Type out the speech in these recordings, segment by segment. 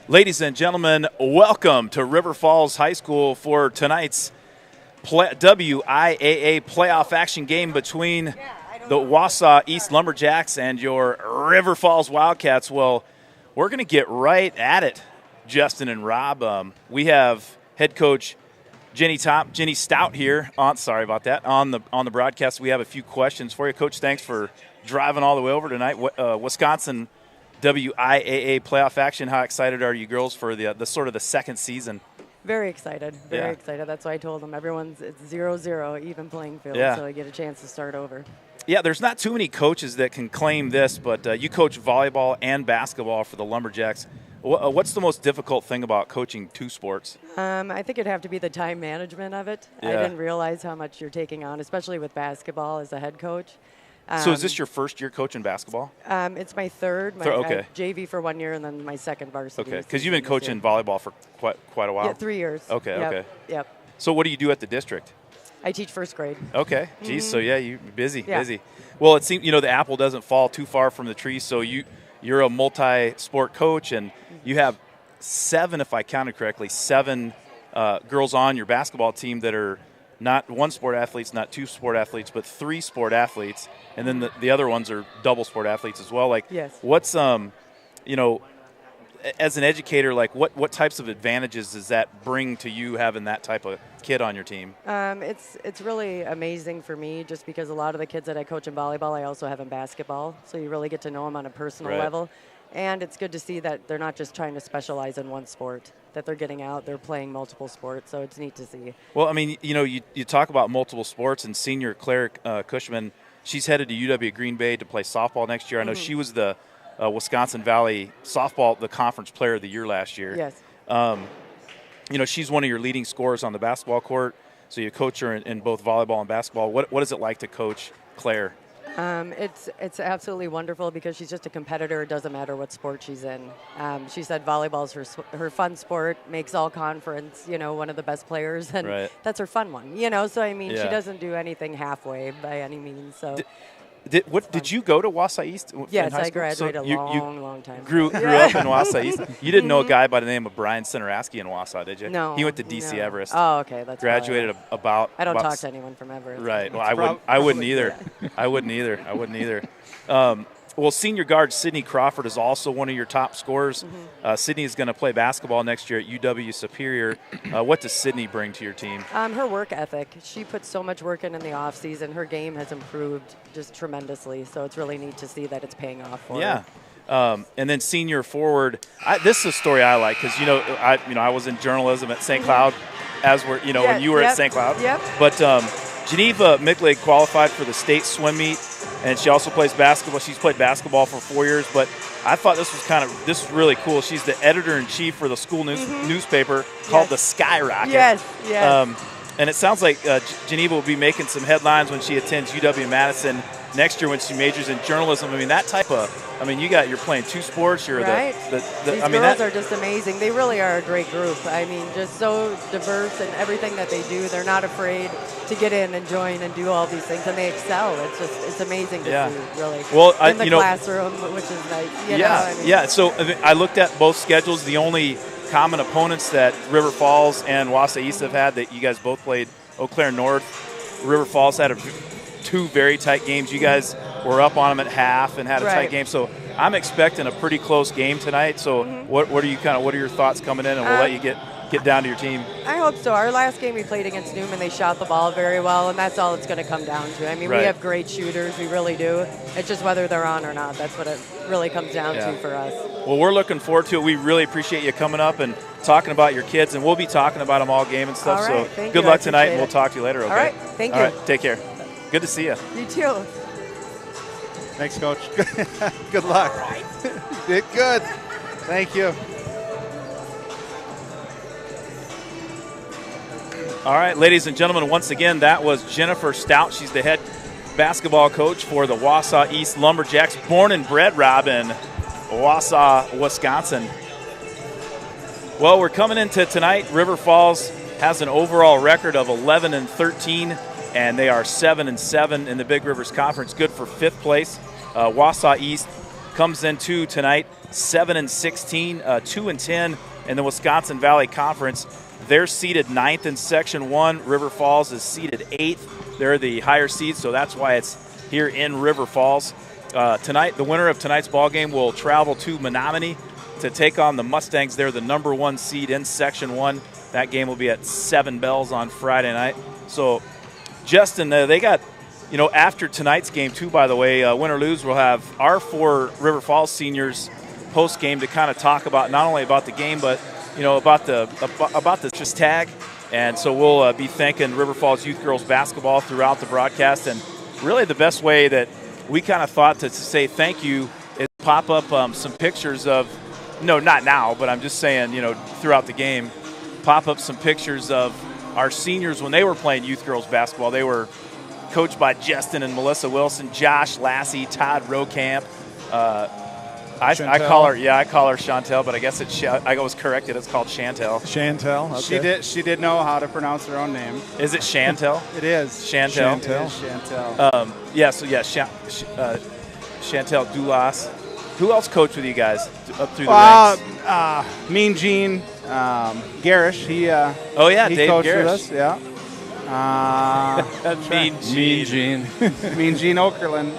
Ladies and gentlemen, welcome to River Falls High School for tonight's WIAA playoff action game between the Wausau East Lumberjacks and your River Falls Wildcats. Well, we're going to get right at it, Justin and Rob. We have head coach Jenny Stout here. On the broadcast. We have a few questions for you, Coach. Thanks for driving all the way over tonight. Wisconsin WIAA playoff action. How excited are you girls for the sort of the second season? Very excited. Very excited. That's why I told them it's 0-0, even playing field, so I get a chance to start over. Yeah, there's not too many coaches that can claim this, but you coach volleyball and basketball for the Lumberjacks. What's the most difficult thing about coaching two sports? I think it'd have to be the time management of it. Yeah. I didn't realize how much you're taking on, especially with basketball as a head coach. So is this your first year coaching basketball? It's my third. Okay. JV for 1 year and then my second varsity. Okay, because you've been coaching volleyball for quite a while. Yeah, 3 years. Okay. Yep. So what do you do at the district? I teach first grade. Okay. Geez, so you're busy. Yeah. Well, it seems the apple doesn't fall too far from the tree. So you're a multi-sport coach, and you have 7, if I counted correctly, 7 girls on your basketball team that are not one sport athletes, not 2 sport athletes, but 3 sport athletes, and then the other ones are double sport athletes as well. What's as an educator, what types of advantages does that bring to you having that type of kid on your team? It's really amazing for me just because a lot of the kids that I coach in volleyball, I also have in basketball, so you really get to know them on a personal level. And it's good to see that they're not just trying to specialize in one sport, that they're getting out, they're playing multiple sports, so it's neat to see. Well, I mean, you talk about multiple sports, and senior Claire Cushman, she's headed to UW Green Bay to play softball next year. I know she was the Wisconsin Valley softball, the conference player of the year last year. Yes. She's one of your leading scorers on the basketball court, so you coach her in both volleyball and basketball. What is it like to coach Claire? It's absolutely wonderful because she's just a competitor. It doesn't matter what sport she's in. She said volleyball's her fun sport, makes all conference, one of the best players, and that's her fun one, So, I mean, she doesn't do anything halfway by any means, so. Did you go to Wausau East? Yes, I graduated a long time. Grew up in Wausau East. You didn't know a guy by the name of Brian Sinaraski in Wausau, did you? No. He went to DC Everest. Oh, okay. That's graduated about. I don't talk to anyone from Everest. Right. Well, I wouldn't either. I wouldn't either. Well, senior guard Sydney Crawford is also one of your top scorers. Sydney is going to play basketball next year at UW Superior. What does Sydney bring to your team? Her work ethic. She puts so much work in the off season. Her game has improved just tremendously. So it's really neat to see that it's paying off for her. And then senior forward. This is a story I like because I was in journalism at St. Cloud, as were when you were at St. Cloud. Yep. But Geneva Mickleg qualified for the state swim meet, and she also plays basketball. She's played basketball for 4 years, but I thought this was really cool. She's the editor-in-chief for the school newspaper called the Skyrocket. Yes. And it sounds like Geneva will be making some headlines when she attends UW-Madison next year when she majors in journalism. I mean, that type of – you're playing 2 sports. You're These girls are just amazing. They really are a great group. I mean, just so diverse in everything that they do. They're not afraid to get in and join and do all these things, and they excel. It's amazing to see, really. Well, in the classroom, which is nice. So I looked at both schedules. The only common opponents that River Falls and Wausau East have had that you guys both played, Eau Claire North. River Falls had 2 very tight games. You guys were up on them at half and had a tight game. So I'm expecting a pretty close game tonight. So what are your thoughts coming in, and we'll let you get down to your team? I hope so. Our last game we played against Newman, they shot the ball very well, and that's all it's going to come down to. I mean, we have great shooters. We really do. It's just whether they're on or not. That's what it really comes down to for us. Well, we're looking forward to it. We really appreciate you coming up and talking about your kids, and we'll be talking about them all game and stuff. All right, so good luck tonight, and we'll talk to you later, okay? All right, thank you. All right, take care. Good to see you. You too. Thanks, Coach. Good luck. Did good. Thank you. All right, ladies and gentlemen, once again, that was Jennifer Stout. She's the head basketball coach for the Wausau East Lumberjacks, born and bred, Rob, in Wausau, Wisconsin. Well, we're coming into tonight. River Falls has an overall record of 11-13, and they are 7-7 in the Big Rivers Conference, good for 5th place. Wausau East comes in two tonight, 7-16, 2-10 in the Wisconsin Valley Conference. They're seeded 9th in Section 1. River Falls is seeded 8th. They're the higher seeds, so that's why it's here in River Falls. Tonight, the winner of tonight's ball game will travel to Menominee to take on the Mustangs. They're the number 1 seed in Section 1. That game will be at 7 bells on Friday night. So, Justin, they got, after tonight's game, too, by the way, win or lose, we'll have our 4 River Falls seniors post-game to kind of talk about not only about the game, but, about the just tag. And so we'll be thanking River Falls Youth Girls Basketball throughout the broadcast. And really the best way that we kind of thought to say thank you is pop up some pictures of, no, not now, but I'm just saying, throughout the game, pop up some pictures of our seniors when they were playing youth girls basketball. They were coached by Justin and Melissa Wilson, Josh Lassie, Todd Rokamp. I call her Chantel, but I guess I was corrected. It's called Chantel. Chantel. Okay. She did know how to pronounce her own name. Is it Chantel? It is Chantel. It is Chantel. Chantel Dulas. Who else coached with you guys up through the ranks? Mean Gene Garish. He Dave coached Garish. with us. Yeah. Mean Gene. Mean Gene Okerlund.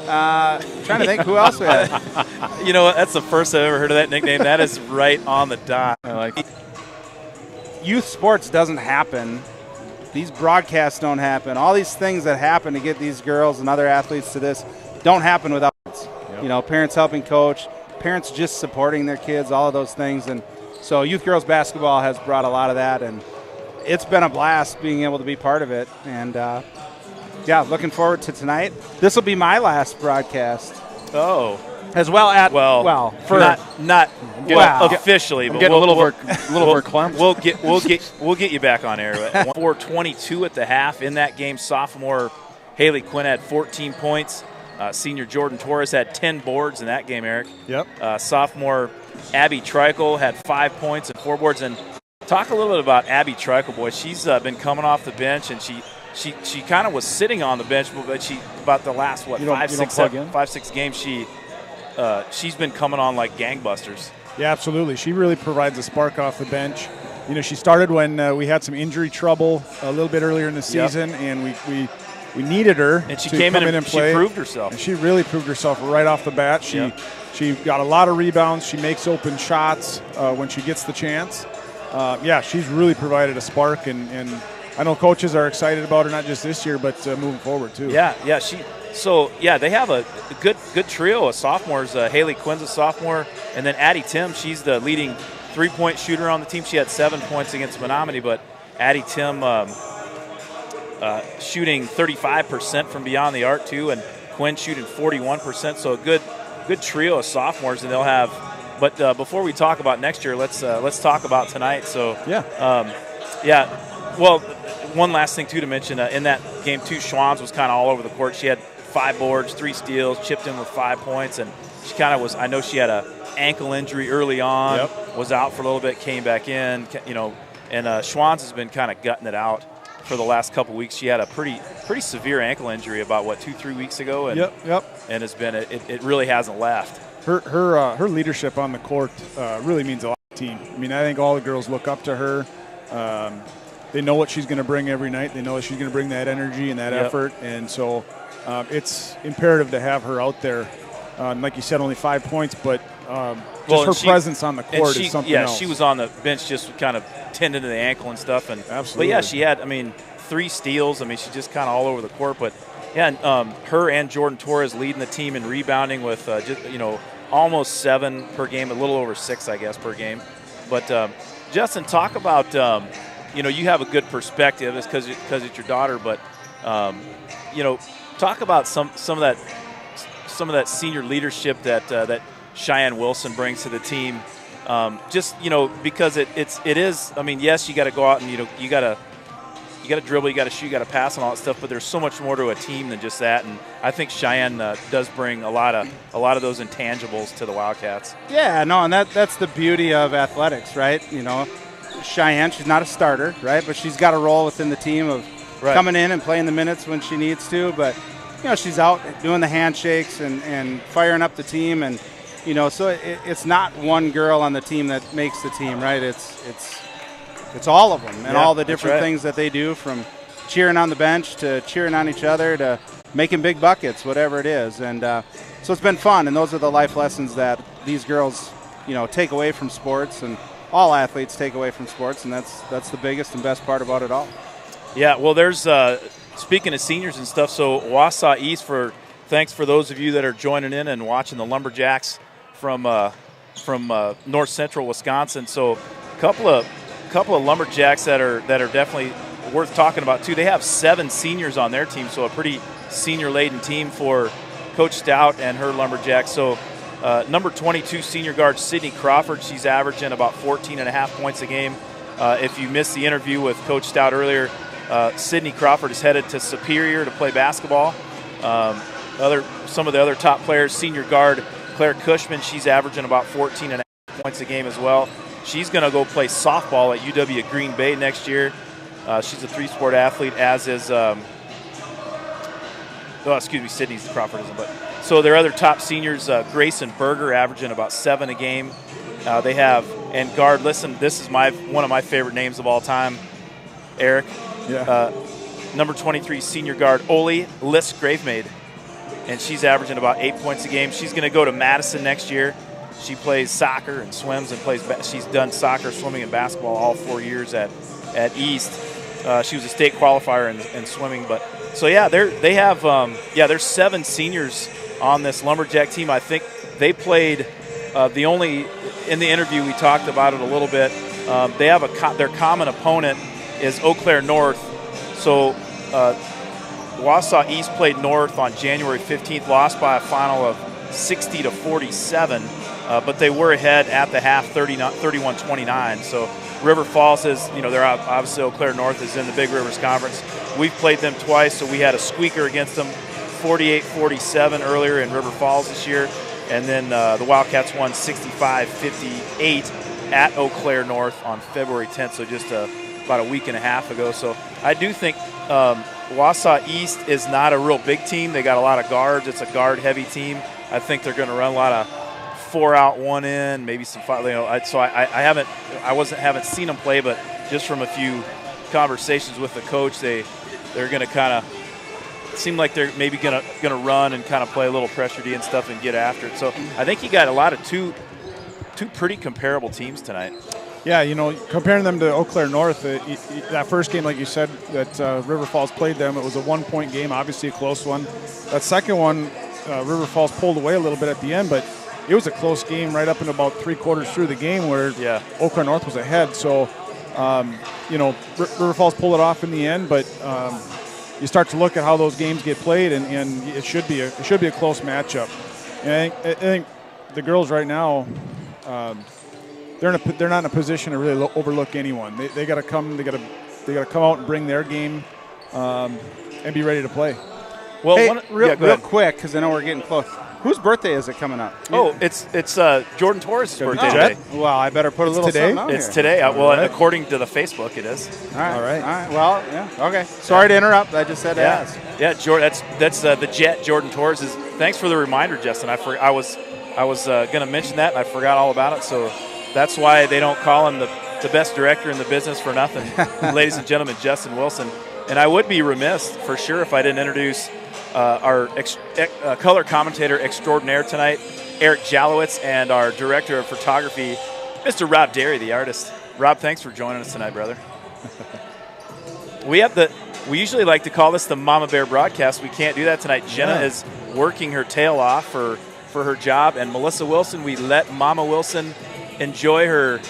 Trying to think who else we had. That's the first I've ever heard of that nickname. That is right on the dot. I like it. Youth sports doesn't happen. These broadcasts don't happen. All these things that happen to get these girls and other athletes to this don't happen without us. Yep. Parents helping coach, parents just supporting their kids, all of those things. And so youth girls basketball has brought a lot of that, and it's been a blast being able to be part of it. And, looking forward to tonight. This will be my last broadcast. Oh. As well at officially, but getting a little more clumped. We'll get you back on air. 4:22 at the half in that game. Sophomore Haley Quinn had 14 points. Senior Jordan Torres had 10 boards in that game. Eric. Yep. Sophomore Abby Trikel had 5 points and 4 boards. And talk a little bit about Abby Trikel, boy. She's been coming off the bench, and she kind of was sitting on the bench, but she about the last 5-6 games she's been coming on like gangbusters. Yeah, absolutely. She really provides a spark off the bench. She started when we had some injury trouble a little bit earlier in the season, and we needed her. And she to came come in and play. She proved herself. And she really proved herself right off the bat. She got a lot of rebounds. She makes open shots when she gets the chance. She's really provided a spark, and I know coaches are excited about her, not just this year, but moving forward too. They have a good trio of sophomores. Haley Quinn's a sophomore, and then Addie Tim, she's the leading three-point shooter on the team. She had 7 points against Menominee, but Addie Tim shooting 35% from beyond the arc too, and Quinn shooting 41%. So a good trio of sophomores, and they'll have. But before we talk about next year, let's talk about tonight. So Well, one last thing too to mention in that game too, Schwans was kind of all over the court. She had 5 boards, 3 steals, chipped in with 5 points, and she kind of was. I know she had a ankle injury early on, was out for a little bit, came back in, and Schwans has been kind of gutting it out for the last couple weeks. She had a pretty severe ankle injury about 2-3 weeks ago, and and it's been it really hasn't left. Her leadership on the court really means a lot to the team. I mean, I think all the girls look up to her. They know what she's going to bring every night. They know that she's going to bring that energy and that effort, and so it's imperative to have her out there. Like you said, only 5 points, but her presence on the court is something else. She was on the bench just kind of tending to the ankle and stuff. And absolutely. But she had, 3 steals. She's just kind of all over the court. But her and Jordan Torres leading the team in rebounding with almost 7 per game, a little over 6, I guess, per game. But Justin, talk about you have a good perspective. It's because it's your daughter, but talk about some of that senior leadership that Cheyenne Wilson brings to the team. Because it is. Yes, you got to go out and you got to dribble, you got to shoot, you got to pass, and all that stuff. But there's so much more to a team than just that. And I think Cheyenne does bring a lot of those intangibles to the Wildcats. Yeah, no, and that's the beauty of athletics, right? Cheyenne, she's not a starter, right? But she's got a role within the team of coming in and playing the minutes when she needs to. But she's out doing the handshakes and firing up the team, and So it's not one girl on the team that makes the team, right? It's all of them and all the different things that they do, from cheering on the bench to cheering on each other to making big buckets, whatever it is. And so it's been fun, and those are the life lessons that these girls, take away from sports, and all athletes take away from sports, and that's the biggest and best part about it all. Yeah, well, there's speaking of seniors and stuff, so Wausau East, thanks for those of you that are joining in and watching the Lumberjacks from north central Wisconsin. So a couple of Lumberjacks that are definitely worth talking about too. They have 7 seniors on their team, so a pretty senior-laden team for Coach Stout and her Lumberjacks. So number 22 senior guard Sydney Crawford, she's averaging about 14.5 points a game. If you missed the interview with Coach Stout earlier, Sydney Crawford is headed to Superior to play basketball. Some of the other top players, senior guard Claire Cushman, she's averaging about 14.5 points a game as well. She's going to go play softball at UW Green Bay next year. She's a 3-sport athlete, as is Sydney Crawford isn't. But so their other top seniors, Grayson Berger, averaging about 7 a game. They have, and guard, listen, this is one of my favorite names of all time, Eric. Yeah. Number 23 senior guard Oli Lisk-Gravemaid, and she's averaging about 8 points a game. She's going to go to Madison next year. She plays soccer and swims and she's done soccer, swimming, and basketball all 4 years at East. She was a state qualifier in swimming. But so yeah, there's 7 seniors on this Lumberjack team. I think they played in the interview we talked about it a little bit. They have their common opponent is Eau Claire North. So Wausau East played North on January 15th, lost by a final of 60-47, but they were ahead at the half, 31-29. So River Falls they're obviously Eau Claire North is in the Big Rivers Conference. We've played them twice, so we had a squeaker against them, 48-47 earlier in River Falls this year, and then the Wildcats won 65-58 at Eau Claire North on February 10th, so just about a week and a half ago. So I do think Wausau East is not a real big team. They got a lot of guards. It's a guard-heavy team. I think they're going to run a lot of 4 out, 1 in, maybe some 5. So I haven't seen them play, but just from a few conversations with the coach, they're going to kind of seem like they're maybe going to run and kind of play a little pressure D and stuff and get after it. So I think you got a lot of two pretty comparable teams tonight. Yeah, comparing them to Eau Claire North, that first game, like you said, that River Falls played them, it was a 1-point game, obviously a close one. That second one, River Falls pulled away a little bit at the end, but it was a close game right up in about 3/4 through the game where Eau Claire North was ahead. So, River Falls pulled it off in the end, but you start to look at how those games get played, and it should be a close matchup. And I think the girls right now, they're not in a position to really overlook anyone. They got to come. They got to come out and bring their game, and be ready to play. Well, hey, real quick, because I know we're getting close. Whose birthday is it coming up? Oh, it's Jordan Torres' birthday today. Well, I better put a little something out It's here. today. Well, according to the Facebook, it is. All right. Well, yeah. Okay. Sorry to interrupt. I just said to ask. Yeah, that's the Jet. Jordan Torres is. Thanks for the reminder, Justin. I was going to mention that, and I forgot all about it. So that's why they don't call him the best director in the business for nothing. Ladies and gentlemen, Justin Wilson. And I would be remiss for sure if I didn't introduce our color commentator extraordinaire tonight, Eric Jalowitz, and our director of photography, Mr. Rob Derry, the artist. Rob, thanks for joining us tonight, brother. We usually like to call this the Mama Bear broadcast. We can't do that tonight. Jenna is working her tail off for her job, and Melissa Wilson, we let Mama Wilson enjoy her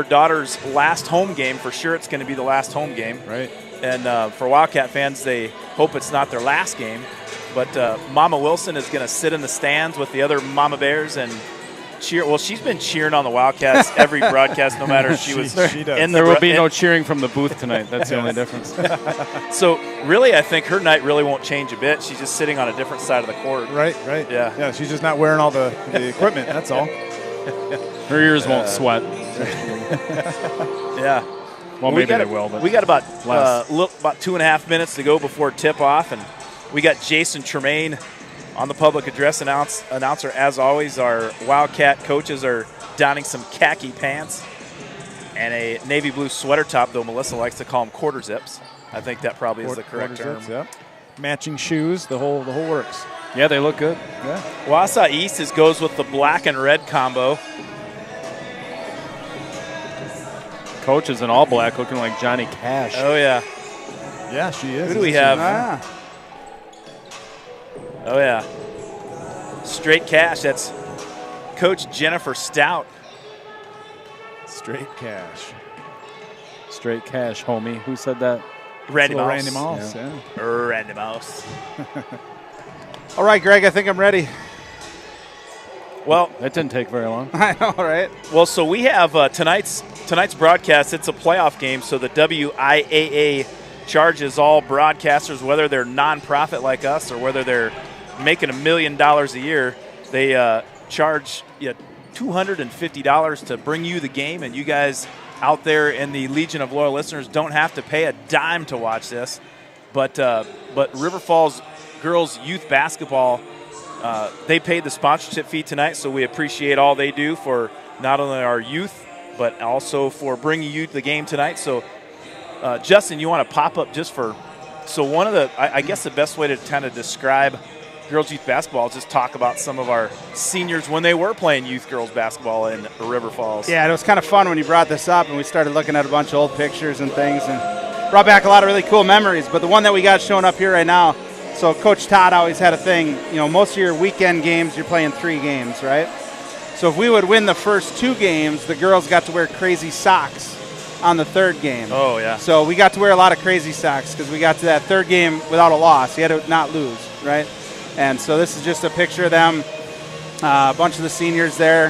daughter's last home game. For sure it's going to be the last home game. Right. And for Wildcat fans, they hope it's not their last game. But Mama Wilson is going to sit in the stands with the other Mama Bears and cheer. Well, she's been cheering on the Wildcats every broadcast, no matter if she was she does. There will be no cheering from the booth tonight. That's the only difference. So, really, I think her night really won't change a bit. She's just sitting on a different side of the court. Right. Yeah, she's just not wearing all the equipment, that's all. Her ears won't sweat. Yeah. Well, maybe they will. But we got about 2.5 minutes to go before tip-off, and we got Jason Tremaine On the public address announcer, as always, our Wildcat coaches are donning some khaki pants and a navy blue sweater top, though Melissa likes to call them quarter zips. I think that probably is the correct term. Zips, yep. Matching shoes, the whole works. Yeah, they look good. Yeah. Wausau East goes with the black and red combo. Coach is in all black, looking like Johnny Cash. Oh, yeah. Yeah, she is. Who do we have? Ah. Oh, yeah. Straight cash. That's Coach Jennifer Stout. Straight cash. Straight cash, homie. Who said that? Randy Mouse. Randy Mouse, yeah. Randy Mouse. All right, Greg, I think I'm ready. Well, that didn't take very long. I know, right? Well, so we have tonight's broadcast. It's a playoff game, so the WIAA charges all broadcasters, whether they're nonprofit like us or whether they're making $1 million a year. They charge you $250 to bring you the game, and you guys out there in the Legion of Loyal Listeners don't have to pay a dime to watch this. But River Falls girls youth basketball, they paid the sponsorship fee tonight, so we appreciate all they do for not only our youth but also for bringing you the game tonight. So, Justin, you want to pop up just for – so one of the – I guess the best way to kind of describe girls youth basketball is just talk about some of our seniors when they were playing youth girls basketball in River Falls. Yeah, it was kind of fun when you brought this up and we started looking at a bunch of old pictures and things and brought back a lot of really cool memories. But the one that we got showing up here right now, so Coach Todd always had a thing, most of your weekend games, you're playing 3 games, right? So if we would win the first 2 games, the girls got to wear crazy socks on the 3rd game. Oh, yeah. So we got to wear a lot of crazy socks because we got to that 3rd game without a loss. You had to not lose, right? And so this is just a picture of them, a bunch of the seniors there.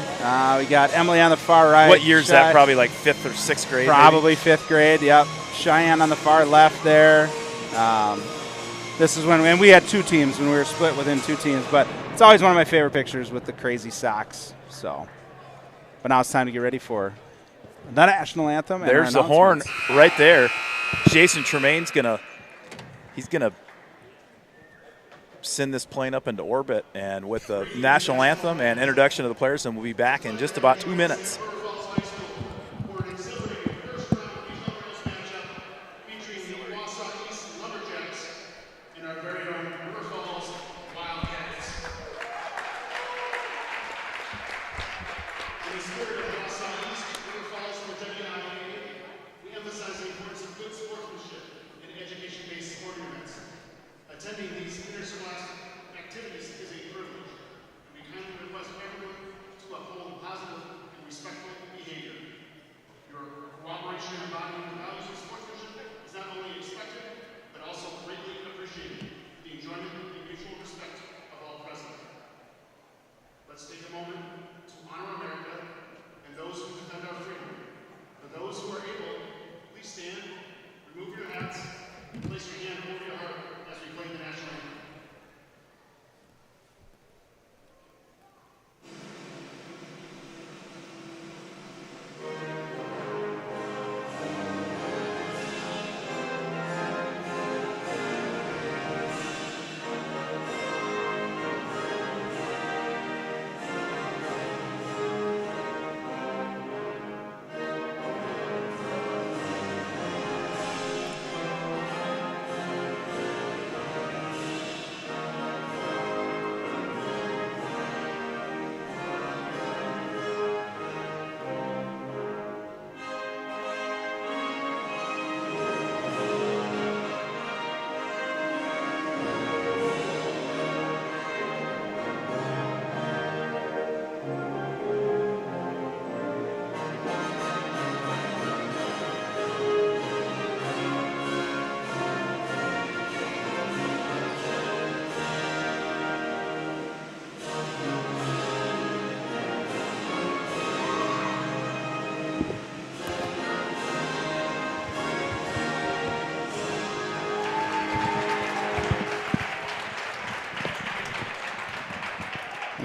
We got Emily on the far right. What year is that? Probably like 5th or 6th grade? Probably maybe? 5th grade, yep. Cheyenne on the far left there. This is and we had 2 teams when we were split within 2 teams, but it's always one of my favorite pictures with the crazy socks. So, but now it's time to get ready for the national anthem. There's the horn right there. Jason Tremaine's gonna send this plane up into orbit, and with the national anthem and introduction of the players, and we'll be back in just about 2 minutes.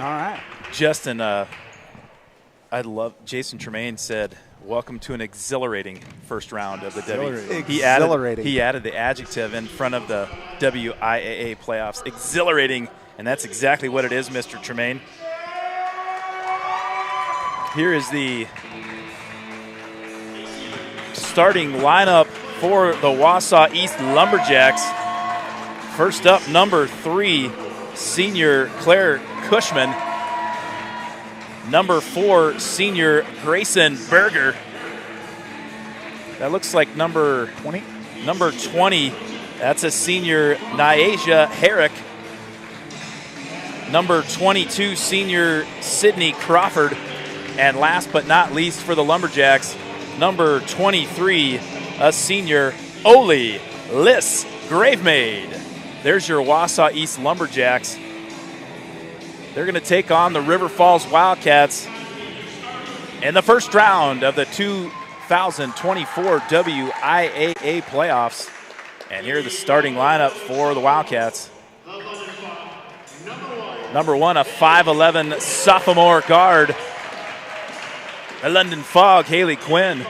All right. Justin, Jason Tremaine said welcome to an exhilarating first round of the Exhilarating. He added the adjective in front of the WIAA playoffs. Exhilarating, and that's exactly what it is, Mr. Tremaine. Here is the starting lineup for the Wausau East Lumberjacks. First up, number 3, senior Claire Cushman. Number 4, senior Grayson Berger. That looks like number 20. Number 20, that's a senior Nyasia Herrick. Number 22, senior Sydney Crawford. And last but not least for the Lumberjacks, number 23, a senior Oli Liss Gravemaid. There's your Wausau East Lumberjacks. They're going to take on the River Falls Wildcats in the first round of the 2024 WIAA playoffs. And here the starting lineup for the Wildcats. Number 1, a 5'11" sophomore guard, the London Fog, Haley Quinn.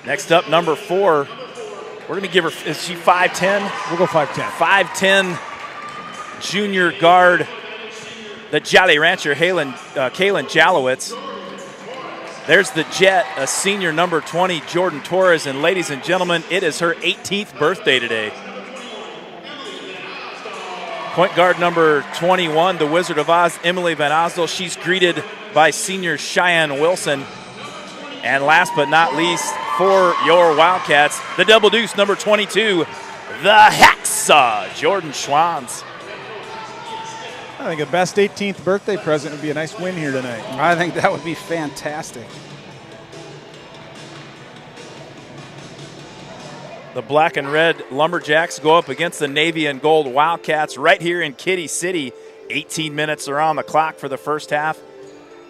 Next up, number 4. We're going to give her, is she 5'10"? We'll go 5'10". 5'10", junior guard, the Jolly Rancher, Kaylin Jalowitz. There's the Jet, a senior number 20, Jordan Torres. And ladies and gentlemen, it is her 18th birthday today. Point guard number 21, the Wizard of Oz, Emily Van Osdel. She's greeted by senior Cheyenne Wilson. And last but not least, for your Wildcats, the double deuce, number 22, the Hacksaw, Jordan Schwanz. I think the best 18th birthday present would be a nice win here tonight. I think that would be fantastic. The black and red Lumberjacks go up against the navy and gold Wildcats right here in Kitty City. 18 minutes are on the clock for the first half.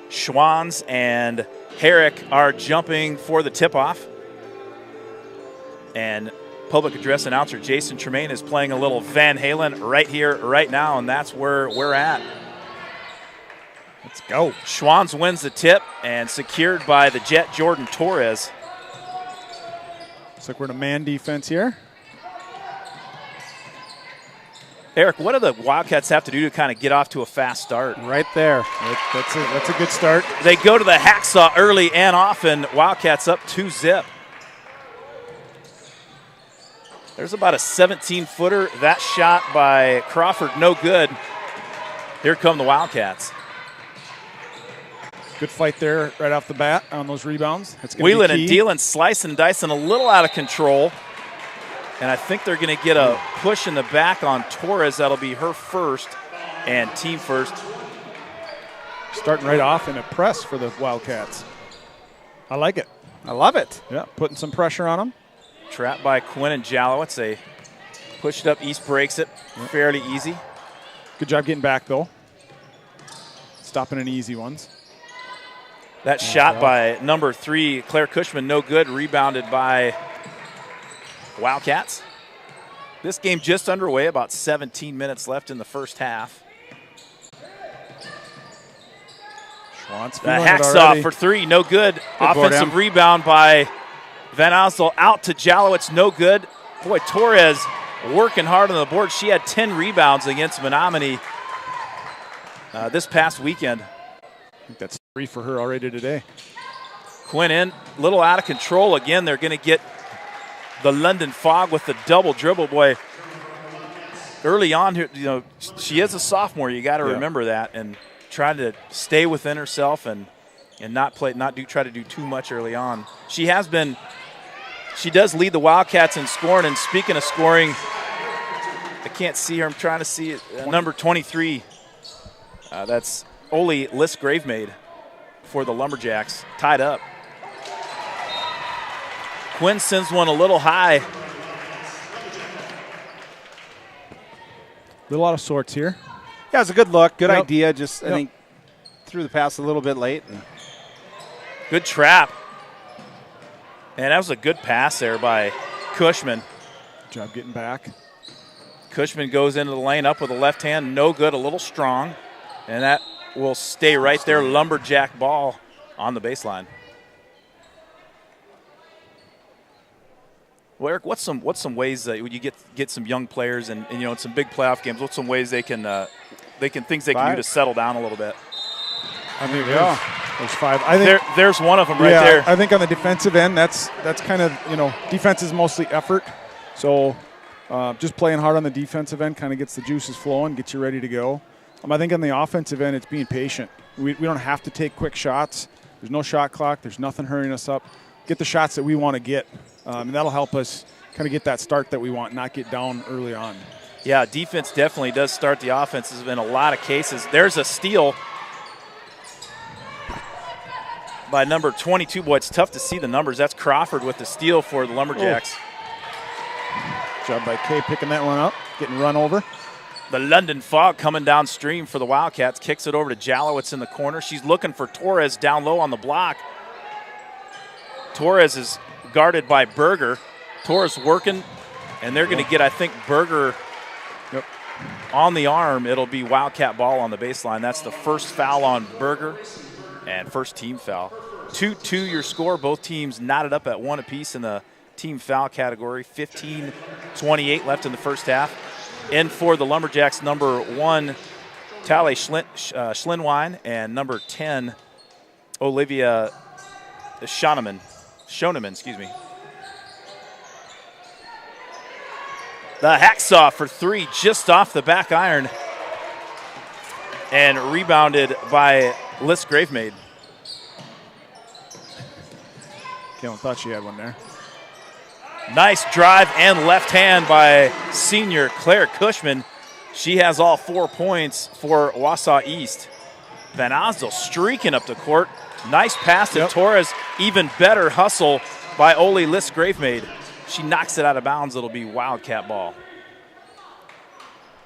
Schwanz and Herrick are jumping for the tip-off. And public address announcer Jason Tremaine is playing a little Van Halen right here, right now, and that's where we're at. Let's go. Schwanz wins the tip and secured by the Jet Jordan Torres. Looks like we're in a man defense here. Eric, what do the Wildcats have to do to kind of get off to a fast start? Right there. That's a good start. They go to the hacksaw early and often. Wildcats up 2-zip. There's about a 17-footer. That shot by Crawford, no good. Here come the Wildcats. Good fight there right off the bat on those rebounds. Wheelan and Dealing, slicing and dicing a little out of control. And I think they're going to get a push in the back on Torres. That'll be her first and team first. Starting right off in a press for the Wildcats. I like it. I love it. Yeah, putting some pressure on them. Trapped by Quinn and Jalowitz. They push it up. East breaks it fairly easy. Good job getting back, though. Stopping any easy ones. That shot by number 3, Claire Cushman, no good. Rebounded by Wildcats. This game just underway, about 17 minutes left in the first half. The hacksaw for 3, no good. Offensive rebound by Van Osdel out to Jalowitz, no good. Boy, Torres working hard on the board. She had 10 rebounds against Menominee this past weekend. I think that's 3 for her already today. Quinn in, a little out of control. Again, they're going to get the London Fog with the double dribble. Boy, early on here, you know, she is a sophomore. You got to remember that, and trying to stay within herself and not try to do too much early on. She does lead the Wildcats in scoring. And speaking of scoring, I can't see her. I'm trying to see it. Number 23. That's Oli Liss Gravemaid for the Lumberjacks, tied up. Quinn sends one a little high. Little out of sorts here. Yeah, it's a good look, good idea. Just I think threw the pass a little bit late. Good trap. And that was a good pass there by Cushman. Good job getting back. Cushman goes into the lane up with a left hand, no good, a little strong. And that will stay right there, Lumberjack ball on the baseline. Well, Eric, what's some ways that when you get some young players and in some big playoff games, what's some ways they can things they can do to settle down a little bit? I mean, there's 5. I think there's one of them right there. I think on the defensive end, that's kind of defense is mostly effort. So just playing hard on the defensive end kind of gets the juices flowing, gets you ready to go. I think on the offensive end, it's being patient. We don't have to take quick shots. There's no shot clock. There's nothing hurrying us up. Get the shots that we want to get, and that'll help us kind of get that start that we want, not get down early on. Yeah, defense definitely does start the offenses in a lot of cases. There's a steal by number 22. Boy, it's tough to see the numbers. That's Crawford with the steal for the Lumberjacks. Good job by Kay picking that one up, getting run over. The London Fog coming downstream for the Wildcats. Kicks it over to Jalowitz in the corner. She's looking for Torres down low on the block. Torres is guarded by Berger. Torres working, and they're going to get, I think, Berger on the arm. It'll be Wildcat ball on the baseline. That's the first foul on Berger and first team foul. 2-2 your score. Both teams knotted up at 1 apiece in the team foul category. 15:28 left in the first half. In for the Lumberjacks, number 1, Talle Schlinwine, and number 10, Olivia Schoenemann, excuse me. The hacksaw for 3, just off the back iron, and rebounded by Liz Gravemaid. Kalen thought she had one there. Nice drive and left hand by senior Claire Cushman. She has all 4 points for Wausau East. Van Osdell streaking up the court. Nice pass to Torres. Even better hustle by Oli Liss Gravemaid. She knocks it out of bounds. It'll be Wildcat ball.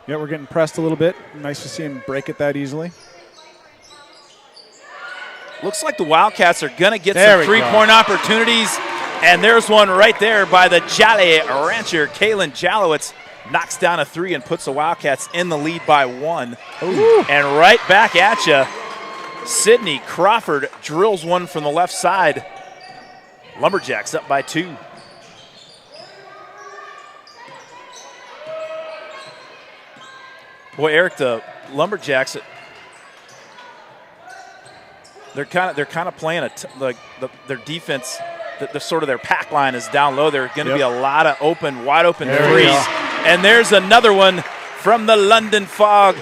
Yeah, we're getting pressed a little bit. Nice to see him break it that easily. Looks like the Wildcats are going to get some three-point opportunities. And there's one right there by the Jolly Rancher. Kaylin Jalowitz knocks down a 3 and puts the Wildcats in the lead by 1. Ooh. And right back at you, Sydney Crawford drills one from the left side. Lumberjacks up by 2. Boy, Eric, the Lumberjacks, they're kind of playing their defense. The sort of their pack line is down low. There are going to be a lot of wide open threes. And there's another one from the London Fog,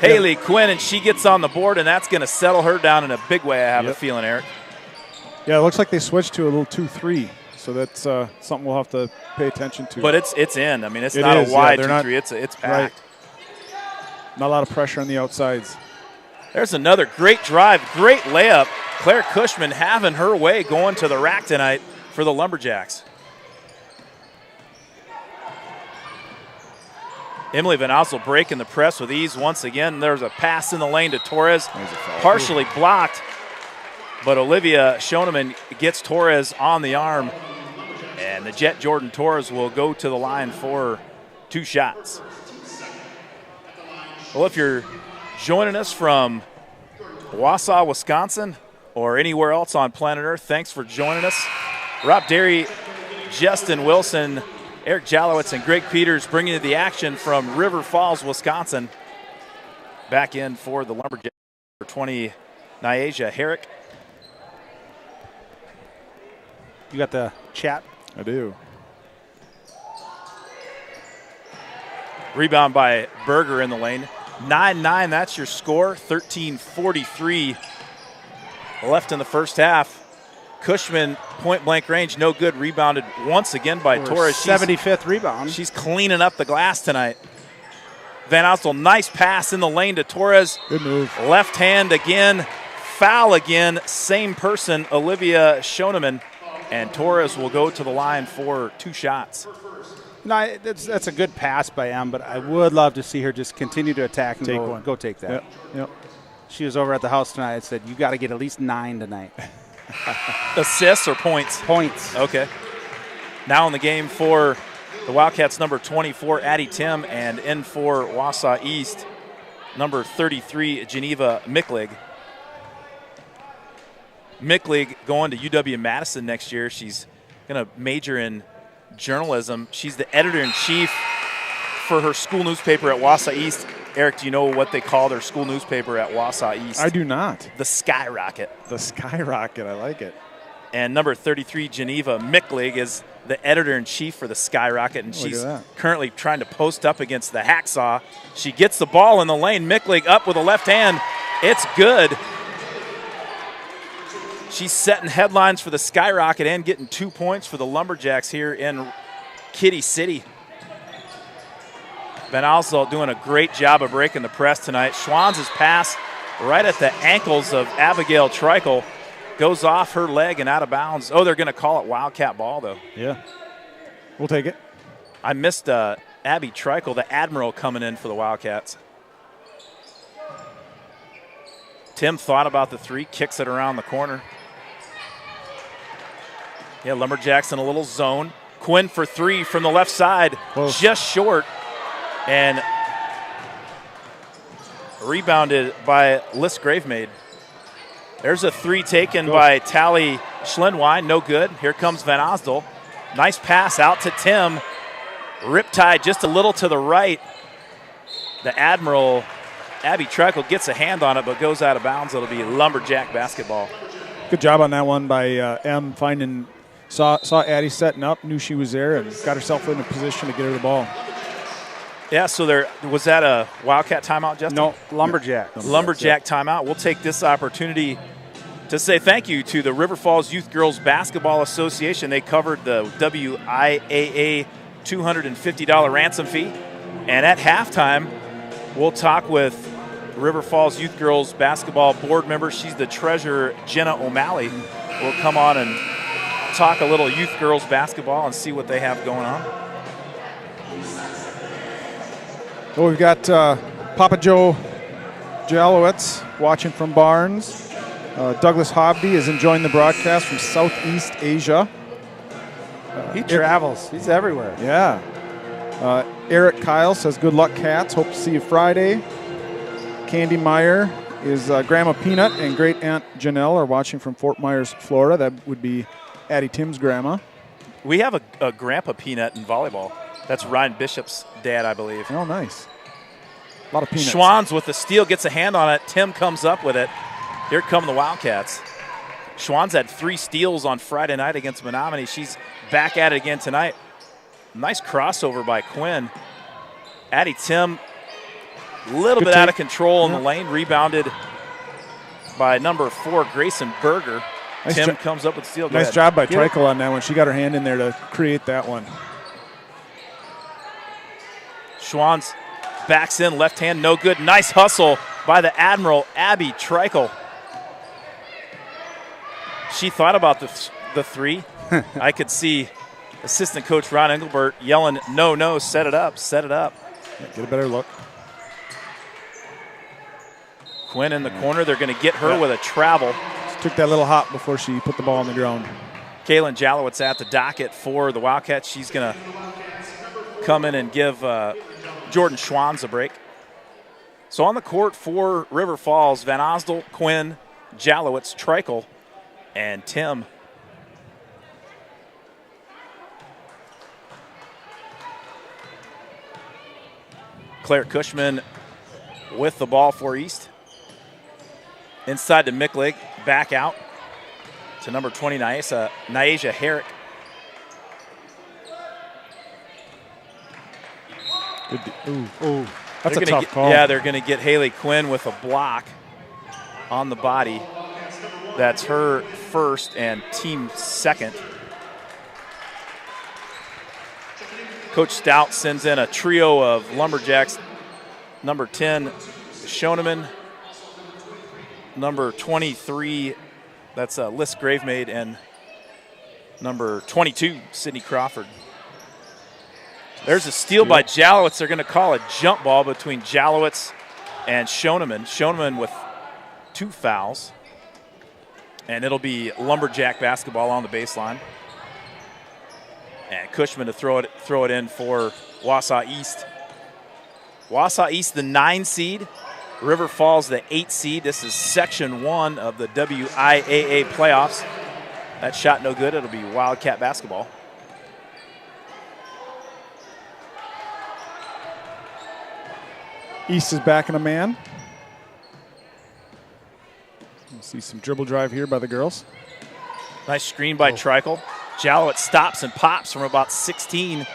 Haley Quinn, and she gets on the board, and that's going to settle her down in a big way, I have a feeling, Eric. Yeah, it looks like they switched to a little 2-3, so that's something we'll have to pay attention to. But it's in. I mean, it's not a wide 2-3. It's packed. Right. Not a lot of pressure on the outsides. There's another great drive, great layup. Claire Cushman having her way going to the rack tonight for the Lumberjacks. Emily Van Osel breaking the press with ease once again. There's a pass in the lane to Torres, partially blocked, but Olivia Schoenemann gets Torres on the arm, and the Jet Jordan Torres will go to the line for 2 shots. Well, if you're joining us from Wausau, Wisconsin, or anywhere else on planet Earth, thanks for joining us. Rob Derry, Justin Wilson, Eric Jalowitz, and Greg Peters bringing you the action from River Falls, Wisconsin. Back in for the Lumberjacks for 20, Nyasia Herrick. You got the chat? I do. Rebound by Berger in the lane. 9-9, that's your score. 13:43 left in the first half. Cushman, point-blank range, no good. Rebounded once again by Torres. 75th rebound. She's cleaning up the glass tonight. Van Ostel, nice pass in the lane to Torres. Good move. Left hand again, foul again. Same person, Olivia Schoenemann. And Torres will go to the line for 2 shots. No, that's a good pass by Em, but I would love to see her just continue to attack and go take that. Yep. She was over at the house tonight and said, you got to get at least 9 tonight. Assists or points? Points. Okay. Now in the game for the Wildcats, number 24, Addie Tim, and in for Wausau East, number 33, Geneva Micklig. Micklig going to UW-Madison next year. She's going to major in journalism. She's the editor-in-chief for her school newspaper at Wausau East. Eric, do you know what they call their school newspaper at Wausau East? I do not. The Skyrocket. The Skyrocket, I like it. And number 33, Geneva Micklig, is the editor-in-chief for the Skyrocket, and she's currently trying to post up against the Hacksaw. She gets the ball in the lane. Micklig up with a left hand. It's good. She's setting headlines for the Skyrocket and getting 2 points for the Lumberjacks here in Kitty City. Van Alsel doing a great job of breaking the press tonight. Schwanz's pass right at the ankles of Abigail Treichel goes off her leg and out of bounds. Oh, they're going to call it Wildcat ball, though. Yeah. We'll take it. I missed Abby Treichel, the Admiral, coming in for the Wildcats. Tim thought about the three, kicks it around the corner. Yeah, Lumberjacks in a little zone. Quinn for three from the left side, just short. And rebounded by Liz Gravemaid. There's a three taken by Tally Schlenwein. No good. Here comes Van Osdel. Nice pass out to Tim. Riptide just a little to the right. The Admiral, Abby Treichel, gets a hand on it but goes out of bounds. It'll be Lumberjack basketball. Good job on that one by M. Saw Addie setting up, knew she was there, and got herself in a position to get her the ball. Yeah, so was that a Wildcat timeout, Justin? No, Lumberjack. Lumberjack timeout. We'll take this opportunity to say thank you to the River Falls Youth Girls Basketball Association. They covered the WIAA $250 ransom fee. And at halftime, we'll talk with River Falls Youth Girls Basketball board member. She's the treasurer, Jenna O'Malley. We'll come on and talk a little youth girls basketball and see what they have going on. Well, we've got Papa Joe Jalowitz watching from Barnes. Douglas Hobby is enjoying the broadcast from Southeast Asia. He travels. He's everywhere. Yeah. Eric Kyle says, good luck, Cats. Hope to see you Friday. Candy Meyer is Grandma Peanut and Great Aunt Janelle are watching from Fort Myers, Florida. That would be Addie Tim's grandma. We have a Grandpa Peanut in volleyball. That's Ryan Bishop's dad, I believe. Oh, nice. A lot of peanuts. Schwanz with the steal, gets a hand on it. Tim comes up with it. Here come the Wildcats. Schwanz had 3 steals on Friday night against Menominee. She's back at it again tonight. Nice crossover by Quinn. Addie Tim, a little bit out of control in the lane. Rebounded by number 4, Grayson Berger. Nice Tim comes up with the steal. Nice job by Treichel on that one. She got her hand in there to create that one. Schwanz backs in, left hand, no good. Nice hustle by the Admiral, Abby Treichel. She thought about the three. I could see assistant coach Ron Engelbert yelling, no, no, set it up, set it up. Yeah, get a better look. Quinn in the corner. They're going to get her with a travel. Just took that little hop before she put the ball on the ground. Kaylin Jalowitz at the docket for the Wildcats. She's going to come in and give Jordan Schwanz a break. So on the court for River Falls, Van Osdel, Quinn, Jalowitz, Treichel, and Tim. Claire Cushman with the ball for East. Inside to Micklig, back out to number 20, Nyasia Herrick. Ooh. That's a tough call. Yeah, they're going to get Haley Quinn with a block on the body. That's her first and team second. Coach Stout sends in a trio of Lumberjacks. Number 10, Schoeneman. Number 23, that's Liz Gravemaid, and number 22, Sydney Crawford. There's a steal by Jalowitz. They're going to call a jump ball between Jalowitz and Schoeneman. Schoeneman with 2 fouls. And it'll be Lumberjack basketball on the baseline. And Cushman to throw it in for Wausau East. Wausau East, the 9 seed. River Falls, the 8 seed. This is Section 1 of the WIAA playoffs. That shot no good. It'll be Wildcat basketball. East is backing a man. We'll see some dribble drive here by the girls. Nice screen by Treichel. Jalowitz stops and pops from about 16.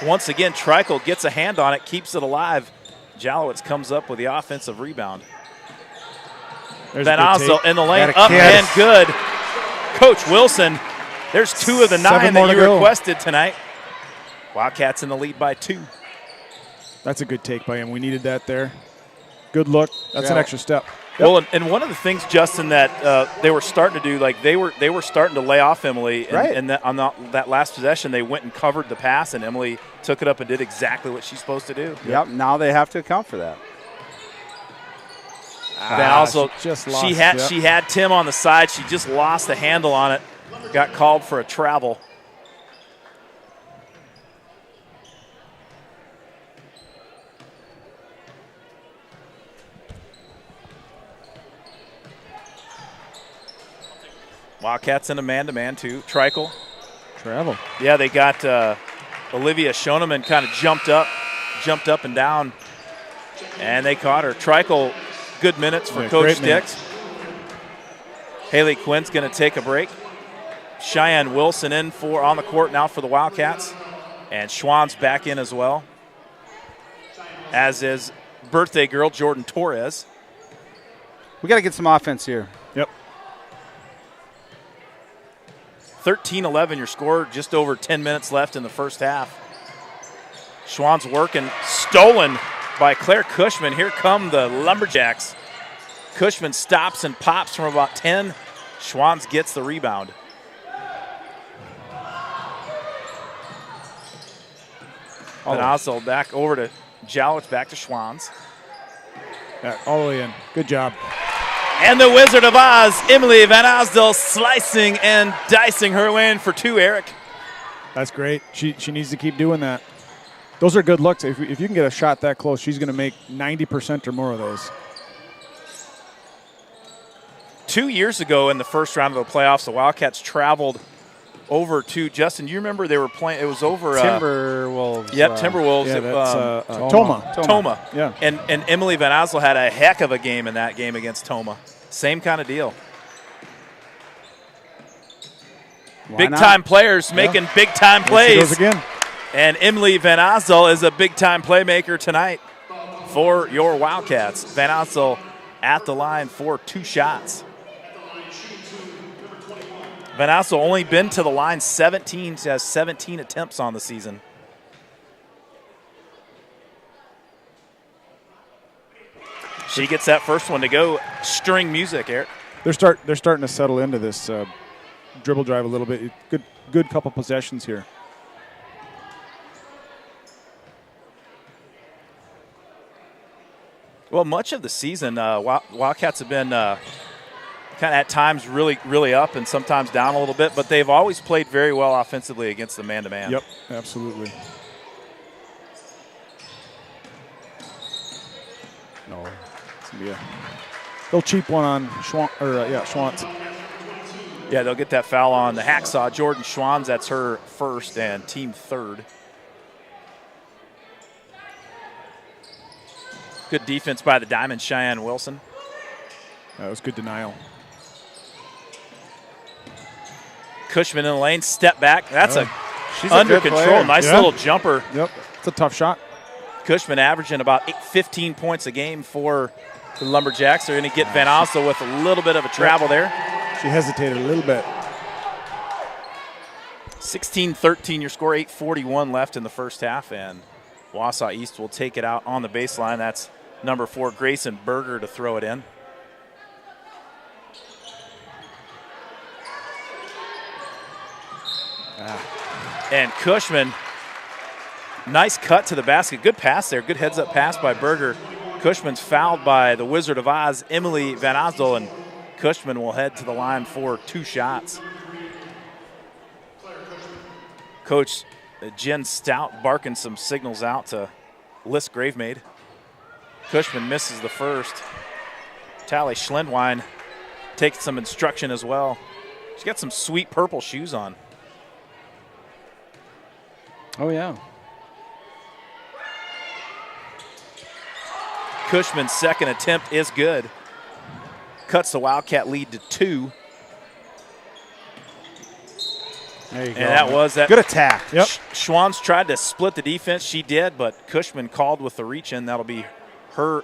Once again, Treichel gets a hand on it, keeps it alive. Jalowitz comes up with the offensive rebound. Van Osdel in the lane, up and good. Coach Wilson, there's 2 of the 9 that you requested tonight. Wildcats in the lead by 2. That's a good take by him. We needed that there. Good look. That's an extra step. Yep. Well, and one of the things, Justin, that they were starting to do, like they were starting to lay off Emily, and on that last possession, they went and covered the pass, and Emily took it up and did exactly what she's supposed to do. Yep. Now they have to account for that. Also, she had Tim on the side. She just lost the handle on it. Got called for a travel. Wildcats in a man-to-man too. Treichel. Travel. Yeah, they got Olivia Schoeneman kind of jumped up and down, and they caught her. Treichel, good minutes for Coach Dix. Haley Quinn's going to take a break. Cheyenne Wilson on the court now for the Wildcats, and Schwann's back in as well, as is birthday girl Jordan Torres. We got to get some offense here. Yep. 13-11 your score, just over 10 minutes left in the first half. Schwann's working, stolen by Claire Cushman. Here come the Lumberjacks. Cushman stops and pops from about 10. Schwann's gets the rebound. Van Osdel back over to Jalowitz, back to Schwann's. All the way in. Good job. And the Wizard of Oz, Emily Van Osdel, slicing and dicing her way in for 2, Eric. That's great. She needs to keep doing that. Those are good looks. If you can get a shot that close, she's going to make 90% or more of those. 2 years ago in the first round of the playoffs, the Wildcats traveled over to, Justin, you remember they were playing, it was over Timberwolves. Yep, Timberwolves. Yeah, that's Toma. Yeah. And Emily Van Osdel had a heck of a game in that game against Toma. Same kind of deal. Big-time players making big-time plays. There she goes again. And Emily Van Osdel is a big-time playmaker tonight for your Wildcats. Van Osdel at the line for 2 shots. Van Osdel only been to the line 17. She has 17 attempts on the season. She gets that first one to go. String music, Eric. They're starting to settle into this dribble drive a little bit. Good couple possessions here. Well, much of the season, Wildcats have been kind of at times really, really up and sometimes down a little bit, but they've always played very well offensively against the man-to-man. Yep, absolutely. No, it's gonna be a little cheap one on Schwantz. Yeah, they'll get that foul on the hacksaw. Jordan Schwann's, that's her first and team third. Good defense by the Diamond, Cheyenne Wilson. That was good denial. Cushman in the lane, step back. That's she's under control. Player. Nice little jumper. Yep, it's a tough shot. Cushman averaging about 15 points a game for the Lumberjacks. They're going to get Van Osdel with a little bit of a travel there. She hesitated a little bit. 16-13 your score, 8:41 left in the first half, and Wausau East will take it out on the baseline. That's number 4, Grayson Berger, to throw it in. And Cushman, nice cut to the basket. Good pass there. Good heads-up pass by Berger. Cushman's fouled by the Wizard of Oz, Emily Van Osdel, and Cushman will head to the line for 2 shots. Coach Jen Stout barking some signals out to Liz Gravemaid. Cushman misses the first. Tally Schlendwein takes some instruction as well. She's got some sweet purple shoes on. Oh, yeah. Cushman's second attempt is good. Cuts the Wildcat lead to 2. There you go. And that was that. Good attack. Yep. Schwann's tried to split the defense. She did, but Cushman called with the reach in. That'll be her.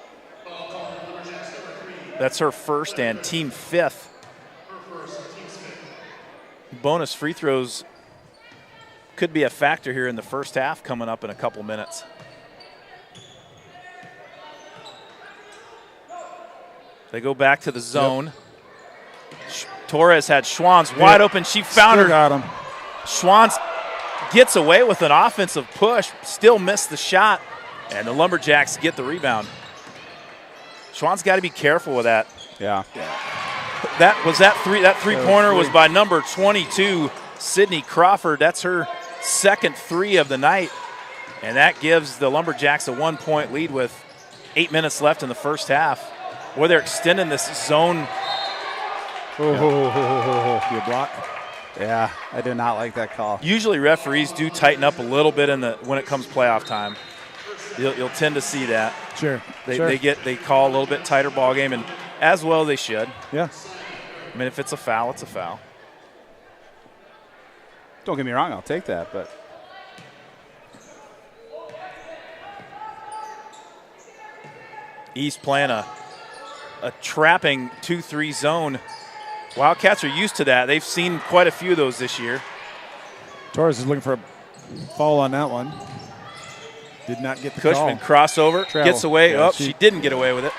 That's her first and team 5th. Bonus free throws could be a factor here in the first half coming up in a couple minutes. They go back to the zone. Yep. Torres had Schwann's wide open. She found her. Got him. Schwann's gets away with an offensive push, still missed the shot, and the Lumberjacks get the rebound. Schwann's got to be careful with that. Yeah. That three-pointer was by number 22, Sydney Crawford. That's her second 3 of the night, and that gives the Lumberjacks a 1-point lead with 8 minutes left in the first half. Boy, they're extending this zone. You block. Yeah, I did not like that call. Usually referees do tighten up a little bit when it comes playoff time. You'll tend to see that. Sure. They call a little bit tighter ball game, and as well they should. Yeah. I mean, if it's a foul, it's a foul. Don't get me wrong, I'll take that, but East playing a trapping 2-3 zone. Wildcats are used to that. They've seen quite a few of those this year. Torres is looking for a foul on that one. Did not get the Cushman call. crossover, Travel. gets away. Yeah, she didn't get away with it.